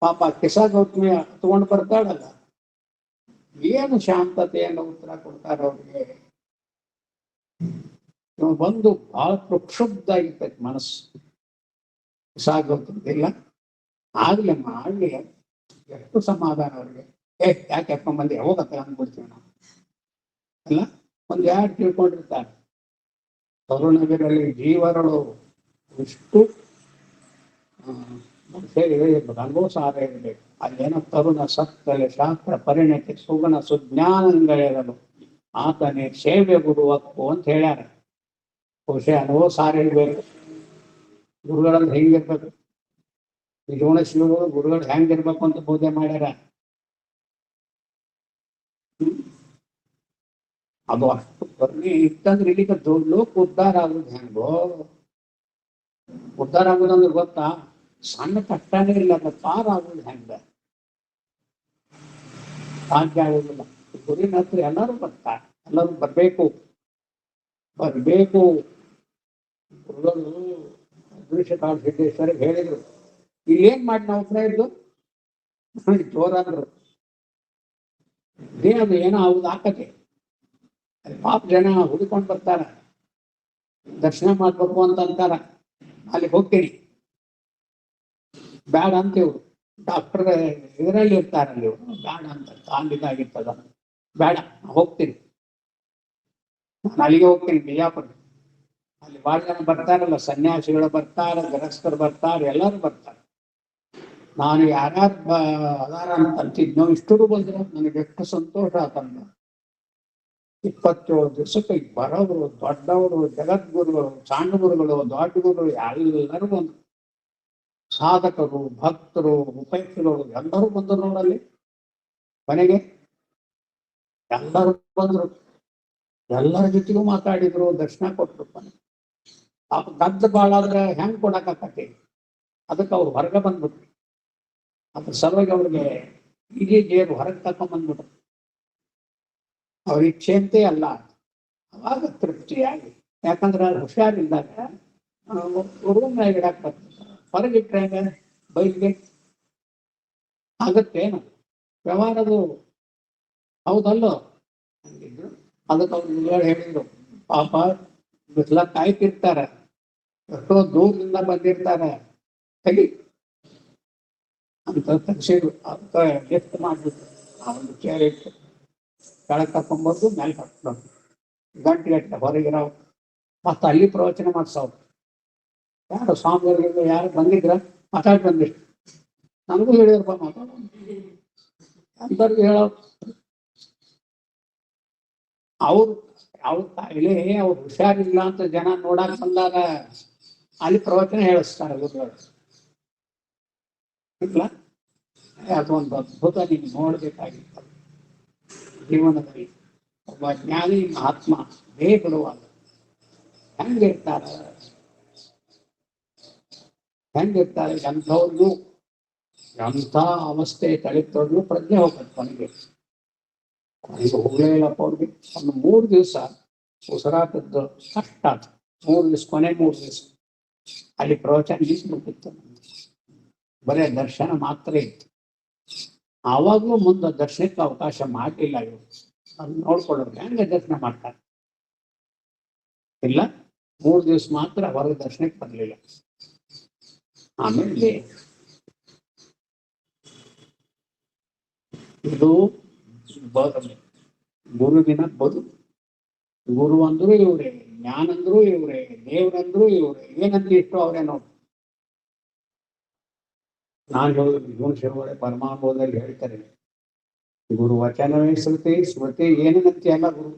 ಪಾಪ ಕಿಸ ಗೌತಮಿ ತಗೊಂಡು ಬರ್ತಾಳಲ್ಲ, ಏನು ಶಾಂತತೆಯನ್ನು ಉತ್ತರ ಕೊಡ್ತಾರ ಅವ್ರಿಗೆ. ಬಂದು ಬಹಳ ಪ್ರಕ್ಷುಬ್ಧ ಆಗಿರ್ತೈತಿ ಮನಸ್ಸು. ಕಿಸ ಗೌತಮಿ ಇಲ್ಲ ಆಗ್ಲಿ ಮಾಡ್ಲಿ, ಎಷ್ಟು ಸಮಾಧಾನ ಅವ್ರಿಗೆ. ಯಾಕೆ ಎಪ್ಕೊಂಬಂದು ಯಾವಾಗ ಅಂದ್ಬಿಡ್ತೀವಿ ನಾವು ಅಲ್ಲ. ಒಂದ್ ಯಾರು ತಿಳ್ಕೊಂಡಿರ್ತಾರೆ. ತರುಣಗಿರಲ್ಲಿ ಜೀವರಳು ಇಷ್ಟು ಅನುಭವ ಸಾರ ಇರಬೇಕು. ಅಲ್ಲೇನೋ ತರುಣ ಸತ್ತಲೆ ಶಾಸ್ತ್ರ ಪರಿಣತಿ ಸುಗುಣ ಸುಜ್ಞಾನಗಳಿರಲು ಆತನೇ ಸೇವೆ ಗುರುವಕ್ಕು ಅಂತ ಹೇಳ್ಯಾರ. ಬಹುಶಃ ಅನುಭವ ಸಾರ ಇರ್ಬೇಕು. ಗುರುಗಳಂದ್ರೆ ಹೆಂಗಿರ್ಬೇಕು, ನಿಜವಣ ಶಿವಗಳು ಗುರುಗಳು ಹೆಂಗಿರ್ಬೇಕು ಅಂತ ಪೂಜೆ ಮಾಡ್ಯಾರ. ಅದು ಅಷ್ಟು ಕರುಣೆ ಇತ್ತಂದ್ರೆ ಇಲ್ಲಿಗ ಲೋಕ ಉದ್ಧಾರ ಆಗುದು ಹೆಂಗೋ. ಉದ್ಧಾರ ಆಗುದಂದ್ರೆ ಗೊತ್ತಾ, ಸಣ್ಣ ಕಷ್ಟನೇ ಇಲ್ಲ, ಅದು ಪಾರ ಆಗುದು ಹೆಂಗ ಸಾಧ್ಯ ಆಗುದಿಲ್ಲ. ಗುರಿನ ಹತ್ರ ಎಲ್ಲರೂ ಬರ್ತಾರೆ, ಎಲ್ಲರೂ ಬರ್ಬೇಕು. ಗುರುಗಳು ಅದೃಶ್ಯಕಾಲ ಸಿದ್ದೇಶ್ವರ ಹೇಳಿದ್ರು, ಇಲ್ಲೇನ್ ಮಾಡಿ ನಾವು ಉತ್ತರ ಇದ್ದು ಜೋರ ಅಂದ್ರು. ಅದು ಏನೋ ಹೌದು ಆಕತೆ. ಪಾಪ ಜನ ಹುಡುಕೊಂಡು ಬರ್ತಾರ, ದರ್ಶನ ಮಾಡ್ಬೇಕು ಅಂತ ಅಂತಾರ. ಅಲ್ಲಿ ಹೋಗ್ತೀನಿ ಬ್ಯಾಡ ಅಂತೀವ್ರು. ಡಾಕ್ಟರ್ ಇದರಲ್ಲಿ ಇರ್ತಾರಲ್ಲಿ ಬ್ಯಾಡ ಅಂತ, ಕಾಲಿದಾಗಿರ್ತದ ಬೇಡ, ಹೋಗ್ತೀನಿ. ನಾನು ಅಲ್ಲಿಗೆ ಹೋಗ್ತೀನಿ, ಬಿಜಾಪುರ. ಅಲ್ಲಿ ಬಹಳ ಜನ ಬರ್ತಾರಲ್ಲ, ಸನ್ಯಾಸಿಗಳು ಬರ್ತಾರ, ಗೃಹಸ್ಥರು ಬರ್ತಾರೆ, ಎಲ್ಲರೂ ಬರ್ತಾರೆ. ನಾನು ಯಾರ್ಯಾರು ಅದಾರ ಅಂತ ಅಂತಿದ್ನೋ ಇಷ್ಟರು ಬಂದ್ರು. ನನಗೆ ಎಷ್ಟು ಸಂತೋಷ ಆತಂದ. 27 ದಿವಸಕ್ಕೆ ಬರೋರು, ದೊಡ್ಡವರು, ಜಗದ್ಗುರುಗಳು, ಸಣ್ಣ ಗುರುಗಳು, ದೊಡ್ಡ ಗುರುಗಳು ಎಲ್ಲರೂ ಬಂದರು. ಸಾಧಕರು, ಭಕ್ತರು, ಉಪಯುಕ್ತರು ಎಲ್ಲರೂ ಬಂದರು ನೋಡಲ್ಲಿ. ಮನೆಗೆ ಎಲ್ಲರೂ ಬಂದ್ರು, ಎಲ್ಲರ ಜೊತೆಗೂ ಮಾತಾಡಿದ್ರು, ದರ್ಶನ ಕೊಟ್ಟರು. ಪಾಪ ಗದ್ದ ಬಾಳಾದ್ರೆ ಹೆಂಗ್ ಕೊಡಕ್ಕಾಕತಿ? ಅದಕ್ಕೆ ಅವ್ರು ಹೊರಗೆ ಬಂದ್ಬಿಟ್ರು. ಅದ್ರ ಸಲುವಾಗಿ ಅವ್ರಿಗೆ ಇಡೀ ಜೇರು ಹೊರಗೆ ತಕೊಂಡ್ಬಂದ್ಬಿಟ್ರು. ಅವ್ರ ಇಚ್ಛೆಂತೆ ಅಲ್ಲ, ಅವಾಗ ತೃಪ್ತಿಯಾಗಿ. ಯಾಕಂದ್ರೆ ಅದು ಹುಷಾರಿದ್ದಾಗ ರೂಮ್ನಾಗ ಇಡಾಕ್ ಬರ್ತದೆ, ಹೊರಗಿಟ್ರೆ ಬೈಲ್ಗೆ ಆಗತ್ತೇನು? ವ್ಯವಹಾರದು ಹೌದಲ್ಲೋ ಅಂದಿದ್ರು. ಅದಕ್ಕೆ ಅವ್ರು ಹೇಳಿದ್ರು, ಪಾಪ ಬಿಸ್ಲ ಕಾಯ್ತಿರ್ತಾರೆ, ಎಷ್ಟೋ ದೂರದಿಂದ ಬಂದಿರ್ತಾರೆ, ತೆಗಿ ಅಂತ ತಗ್ಸಿದ್ರು. ಅದಕ್ಕೆ ಲಿಫ್ಟ್ ಮಾಡ್ಬಿಟ್ಟು ಆ ಒಂದು ಚೇರ್ ಇಟ್ಟು ಕೆಳಗೆ ಕರ್ಕೊಂಡ್ಬಂದು ಮೇಲೆ ಕರ್ಕೊಂಡು ಗಂಟೆ ಹೊರಗಿರೋ ಮತ್ತೆ ಅಲ್ಲಿ ಪ್ರವಚನ ಮಾಡ್ಸವ್ರು. ಯಾರು ಸ್ವಾಮಿಗಳಿಗೆ ಯಾರು ಬಂದಿದ್ರ ಮಾತಾಡಿ ಬಂದಿಷ್ಟು ನನಗೂ ಹೇಳಿದ್ರಪ್ಪ ಮಾತಾಡೋ ಅಂತವ್ರಿಗೆ ಹೇಳೋ. ಅವ್ರು ಅವ್ರ ಕಾಯಿಲೆ ಅವ್ರು ಹುಷಾರಿಲ್ಲ ಅಂತ ಜನ ನೋಡಕ್ ಬಂದಾಗ ಅಲ್ಲಿ ಪ್ರವಚನ ಹೇಳಿಸ್ತಾರೆ ಗುರುಗಳು. ಇಲ್ಲ ಅದೊಂದು ಅದ್ಭುತ ನೀವು ನೋಡ್ಬೇಕಾಗಿತ್ತು ಜೀವನದಲ್ಲಿ. ಒಬ್ಬ ಜ್ಞಾನಿ ಮಹಾತ್ಮ ಬೇಗ ಬಿಡುವಾಗ ಹೆಂಗಿರ್ತಾರೆ ಎಂಥವ್ರಿಗೂ ಎಂಥ ಅವಸ್ಥೆ ತಳಿತವ್ರಿಗೂ ಪ್ರಜ್ಞೆ ಹೋಗ್ತದೆ ಕೊನೆಗೆ. ಕೊನೆಗೆ ಹೋಗ್ಲೇ ಇಲ್ಲಪ್ಪ ಅವ್ರಿಗೆ. ಒಂದು 3 ದಿವಸ ಉಸಿರಾಟದ್ದು ಕಷ್ಟ ಆಯ್ತು. 3 ದಿವಸ ಕೊನೆ 3 ದಿವಸ ಅಲ್ಲಿ ಪ್ರವಚನ ನಿಲ್ಲಿಸ್ಬಿಟ್ಟಿತ್ತು. ಬರೇ ದರ್ಶನ ಮಾತ್ರ ಇತ್ತು. ಆವಾಗಲೂ ಮುಂದೆ ದರ್ಶನಕ್ಕೆ ಅವಕಾಶ ಮಾಡಲಿಲ್ಲ ಇವರು. ಅದನ್ನ ನೋಡ್ಕೊಳ್ಳೋರು ಹೆಂಗೆ ದರ್ಶನ ಮಾಡ್ತಾರೆ. ಇಲ್ಲ 3 ದಿವಸ ಮಾತ್ರ ಹೊರಗೆ ದರ್ಶನಕ್ಕೆ ಬರಲಿಲ್ಲ. ಆಮೇಲೆ ಇದು ಗುರುವಿನ ಬದುಕು. ಗುರು ಅಂದ್ರು ಇವ್ರೆ, ಜ್ಞಾನ ಅಂದ್ರು ಇವ್ರೆ, ದೇವ್ರಂದ್ರು ಇವ್ರೆ, ಏನಂತ ಇಷ್ಟು ಅವ್ರೆ ನೋಡಿ. ನಾನು ಹೇಳಿದ್ರು ಜೀವನ ಶಿವಗಳೇ ಪರಮಾನುಭವದಲ್ಲಿ ಹೇಳ್ತಾರೆ, ಗುರು ವಚನವೇ ಶ್ರುತಿ, ಸ್ಮೃತಿ ಏನಂತೆ ಅಲ್ಲ ಗುರು.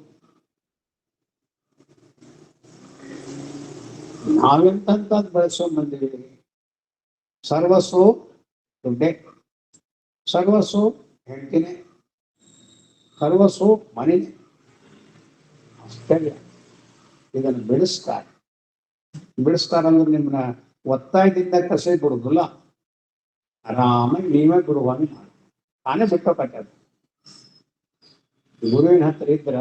ನಾವೆಂತಂತದ್ದು ಬೆಳೆಸ್ಕೊಂಡ್ ಬಂದಿದ್ದೀವಿ. ಸರ್ವಸ್ವ ದುಡ್ಡೆ, ಸರ್ವಸ್ವ ಹೆಂಡತಿನೇ, ಸರ್ವಸ್ವ ಮನೆ. ಅಷ್ಟೇ ಇದನ್ನು ಬಿಡಿಸ್ತಾರಂದ್ರೆ ನಿಮ್ಮನ್ನ ಒತ್ತಾಯದಿಂದ ಕಸೆ ಬಿಡುದಿಲ್ಲ. ಆರಾಮಾಗಿ ನೀವೇ ಗುರುವಾಗಿ ಮಾಡಿ ತಾನೇ ಬಿಟ್ಟೋಕಟ್ಟದು. ಗುರುವಿನ ಹತ್ರ ಇದ್ರ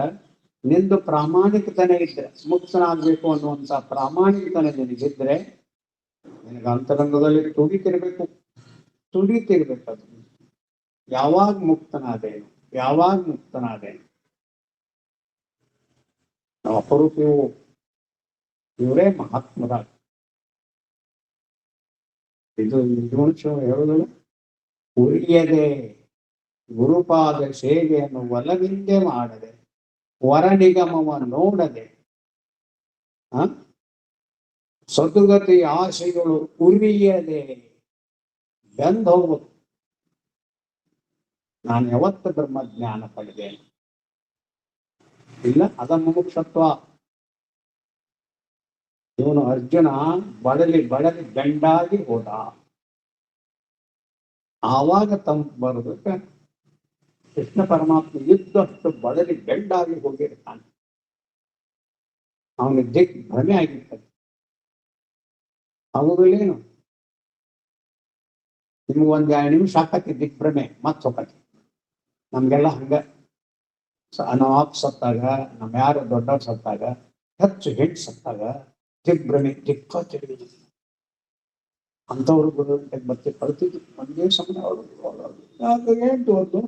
ನಿಂದು ಪ್ರಾಮಾಣಿಕತನ ಇದ್ರೆ, ಮುಕ್ತನಾಗ್ಬೇಕು ಅನ್ನುವಂತ ಪ್ರಾಮಾಣಿಕತನ ನಿನಗಿದ್ರೆ ನಿನಗೆ ಅಂತರಂಗದಲ್ಲಿ ತುಡಿತಿರ್ಬೇಕು ಅದು. ಯಾವಾಗ ಮುಕ್ತನಾದೇನು, ನಾವು ಅಪರೂಪವು ಇವರೇ ಮಹಾತ್ಮರ. ಇದು ಹೇಳುವುದು ಉಳಿಯದೆ ಗುರುಪಾದ ಸೇವೆಯನ್ನು ಒಲವಿಂದೆ ಮಾಡದೆ, ವರ ನಿಗಮವ ನೋಡದೆ, ಸದುಗತಿ ಆಸೆಗಳು ಉರಿಯದೆ ಬೆಂದು ಹೋಗುದು. ನಾನು ಯಾವತ್ತು ಬ್ರಹ್ಮಜ್ಞಾನ ಪಡೆದೇನೆ ಇಲ್ಲ, ಅದ ಮುಮುಕ್ಷತ್ವ. ಇವನು ಅರ್ಜುನ ಬಳಲಿ ಗಂಡಾಗಿ ಹೋದ. ಆವಾಗ ತಂಪು ಬರೋದಕ್ಕೆ ಕೃಷ್ಣ ಪರಮಾತ್ಮ ಇದ್ದಷ್ಟು ಬಳಲಿ ಗಂಡಾಗಿ ಹೋಗಿರ್ತಾನೆ. ಅವನಿಗೆ ದಿಕ್ ಭ್ರಮೆ ಆಗಿರ್ತದೆ. ಅವುಗಳೇನು ನಿಮ್ಗೆ 1-2 ನಿಮಿಷ ಹಾಕತಿ ದಿಕ್ ಭ್ರಮೆ, ಮತ್ ಹೋಗತಿ. ನಮ್ಗೆಲ್ಲ ಹಂಗ ನಾವು ಆಪ್ ಸತ್ತಾಗ, ನಮ್ ಯಾರು ದೊಡ್ಡವ್ರು ಸತ್ತಾಗ, ಹೆಚ್ಚು ಹೆಣ್ಣು ಸತ್ತಾಗ ದಿಗ್ಭ್ರಮೆ ದಿಕ್ಕ ತಿಳಿದು ಅಂಥವ್ರು ಗುರು ಮತ್ತೆ ಕಳ್ತಿದ್ರು. ಒಂದೇ ಸಮಯ ಅವರು ಏನ್ ಹೋದ್ರು,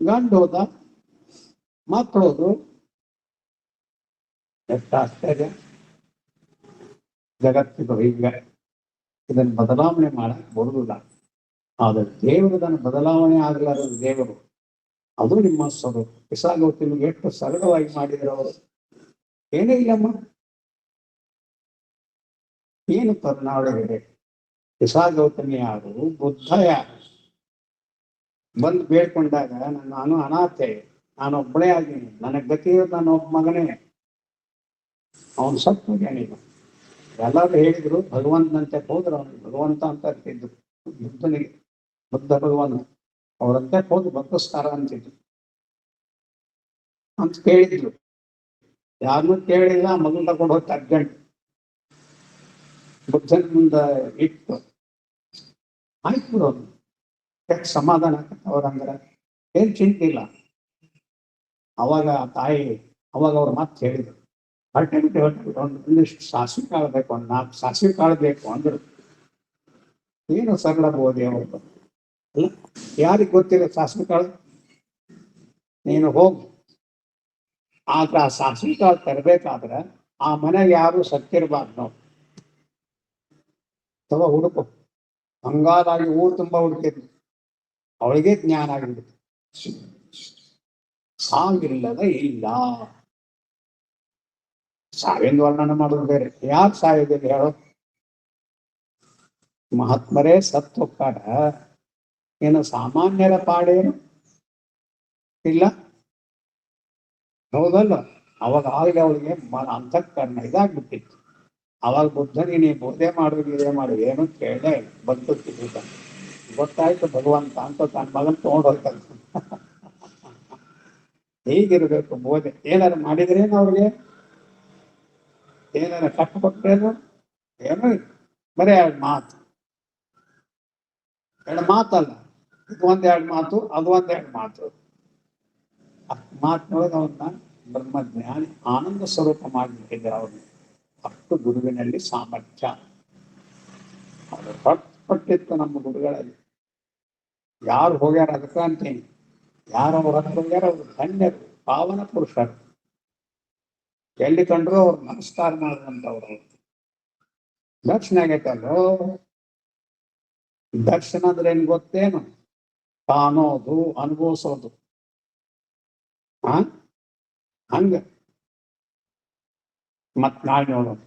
ಗಂಡು ಹೋದ, ಮಕ್ಕಳು ಹೋದ್ರು. ಎಷ್ಟು ಆಶ್ಚರ್ಯ. ಜಗತ್ತಿಗೆ ಹೀಗೆ ಇದನ್ನು ಬದಲಾವಣೆ ಮಾಡಕ್ ಬರುದಿಲ್ಲ. ಆದ್ರೆ ದೇವರದನ್ನು ಬದಲಾವಣೆ ಆಗಲಾರದು ದೇವರು. ಅದು ನಿಮ್ಮ ಸ್ವರೂಪ. ಪಿಸಾಗೌತಿ ನಿಮ್ಗೆ ಎಷ್ಟು ಸರಳವಾಗಿ ಮಾಡಿದ್ರು ಅವರು. ಏನೇ ಇಲ್ಲಮ್ಮ, ಏನು ಕರುನಾಡಿದೆ. ಪಿಸಾಗೌತಮಿ ಯಾರು, ಬುದ್ಧ ಯಾರು? ಬಂದು ಬೇಡ್ಕೊಂಡಾಗ ನಾನು ಅನಾಥೆ, ನಾನೊಬ್ಬಳೇ ಆಗಿನಿ, ನನಗ್ ಗತಿ ನಾನು ಒಬ್ಬ ಮಗನೇ. ಅವನು ಸತ್ತು ಹೋಗ್ಯಾನಿಲ್ಲ. ಎಲ್ಲರೂ ಹೇಳಿದ್ರು ಭಗವಂತನಂತೆ ಹೋದ್ರು. ಅವನಿಗೆ ಭಗವಂತ ಅಂತ ಇರ್ತಿದ್ರು ಬುದ್ಧನಿಗೆ, ಬುದ್ಧ ಭಗವಂತ ಅವ್ರಂತೆ ಹೋದ್ರು ಬದುಕಿಸ್ತಾರ ಅಂತಿದ್ರು ಅಂತ ಕೇಳಿದ್ರು. ಯಾರನ್ನೂ ಕೇಳಿಲ್ಲ. ಮಗನ್ ತಗೊಂಡು ಹೋಗ್ತಾ ಅರ್ಜೆಂಟ್ ಬುದ್ಧನ ಮುಂದ ಇಟ್ಟು ಆಯ್ತು ಬಿಡು, ಯಾಕೆ ಸಮಾಧಾನ ಅವ್ರಂದ್ರ ಏನ್ ಚಿಂತೆ ಇಲ್ಲ. ಅವಾಗ ತಾಯಿ ಅವ್ರ ಮಾತು ಹೇಳಿದ್ರು, ಹೊರಟೆ ಒಂದಿಷ್ಟು ಸಾಸಿವೆ ಕಾಳು ಬೇಕು, 4 ಸಾಸಿವೆ ಕಾಳು ಬೇಕು ಅಂದ್ರು. ಏನು ಸರಳ ಬೋಧಿ ಅವ್ರದ್ದು ಅಲ್ಲ. ಯಾರಿಗೆ ಗೊತ್ತಿಲ್ಲ ಸಾಸಿವೆ ಕಾಳು? ನೀನು ಹೋಗು ಆದ್ರೆ ಆ ಸಾಸಿವೆ ಕಾಳು ತರಬೇಕಾದ್ರೆ ಆ ಮನೆಗೆ ಯಾರು ಸತ್ತಿರ್ಬಾರ್ದು ನಾವು ಅಥವಾ ಹುಡುಕು ಹಂಗಾದಾಗಿ ಊರು ತುಂಬಾ ಹುಡುಕಿದ್ವಿ ಅವಳಿಗೆ ಜ್ಞಾನ ಆಗಿಬಿಡುತ್ತೆ ಸಾವಿಲ್ಲದ ಇಲ್ಲ ಸಾವಿನ ವರ್ಣನೆ ಮಾಡೋದು ಬೇರೆ ಯಾಕೆ ಸಾವಿದೆ ಹೇಳೋ ಮಹಾತ್ಮರೇ ಸತ್ ಹೋಗ್ತಾರ ಏನು ಸಾಮಾನ್ಯರ ಪಾಡೇನು ಇಲ್ಲ ಹೌದಲ್ಲ ಅವಾಗ ಆಗಲೇ ಅವಳಿಗೆ ಅಂತಃಕರಣ ಇದಾಗ್ಬಿಟ್ಟಿತ್ತು ಅವಾಗ ಬುದ್ಧನಿಗೆ ನೀ ಬೋಧೆ ಮಾಡುದು ಇದೇ ಮಾಡುದು ಏನು ಕೇಳಲೇ ಇಲ್ಲ ಬಂದು ಗೊತ್ತಾಯ್ತು ಭಗವಂತ ಅಂತ ತನ್ನ ಮಗನ್ ತಗೊಂಡು ಹೋಗ್ತಾನೆ ಹೀಗಿರ್ಬೇಕು ಬೋಧೆ ಏನಾರು ಮಾಡಿದ್ರೇನು ಅವ್ರಿಗೆ ಏನಾರ ಕಷ್ಟಪಟ್ಟೇನು ಏನೂ ಇಲ್ಲ ಬರೀ ಎರಡು ಮಾತಲ್ಲ ಇದು ಒಂದೆರಡು ಮಾತು ಅದು ಒಂದೆರಡು ಮಾತು ಮಾತಿನೊಳಗೆ ಅವನ್ನ ಬ್ರಹ್ಮಜ್ಞಾನಿ ಆನಂದ ಸ್ವರೂಪ ಮಾಡಿಬಿಟ್ಟಿದ್ದಾರೆ ಅವ್ರನ್ನ ಅಷ್ಟು ಗುರುವಿನಲ್ಲಿ ಸಾಮರ್ಥ್ಯ ಅದು ಪಟ್ಟಿತ್ತು ನಮ್ಮ ಗುರುಗಳಲ್ಲಿ ಯಾರು ಹೋಗ್ಯಾರ ಅದಕ್ಕೆ ಅಂತೀನಿ ಯಾರು ಹೊರಗೆ ಹೋಗ್ಯಾರ ಅವ್ರು ಧನ್ಯರು ಪಾವನ ಪುರುಷರು ಎಲ್ಲಿ ಕಂಡ್ರು ಅವ್ರು ನಮಸ್ಕಾರ ಮಾಡುವಂತವ್ರು ದರ್ಶನ ಆಗೈತಲ್ಲೋ ದರ್ಶನ ಅಂದ್ರೆ ಏನ್ ಗೊತ್ತೇನು ಕಾಣೋದು ಅನುಭವಿಸೋದು ಹಂಗ ಮತ್ ನಾಳೆ ನೋಡೋಣ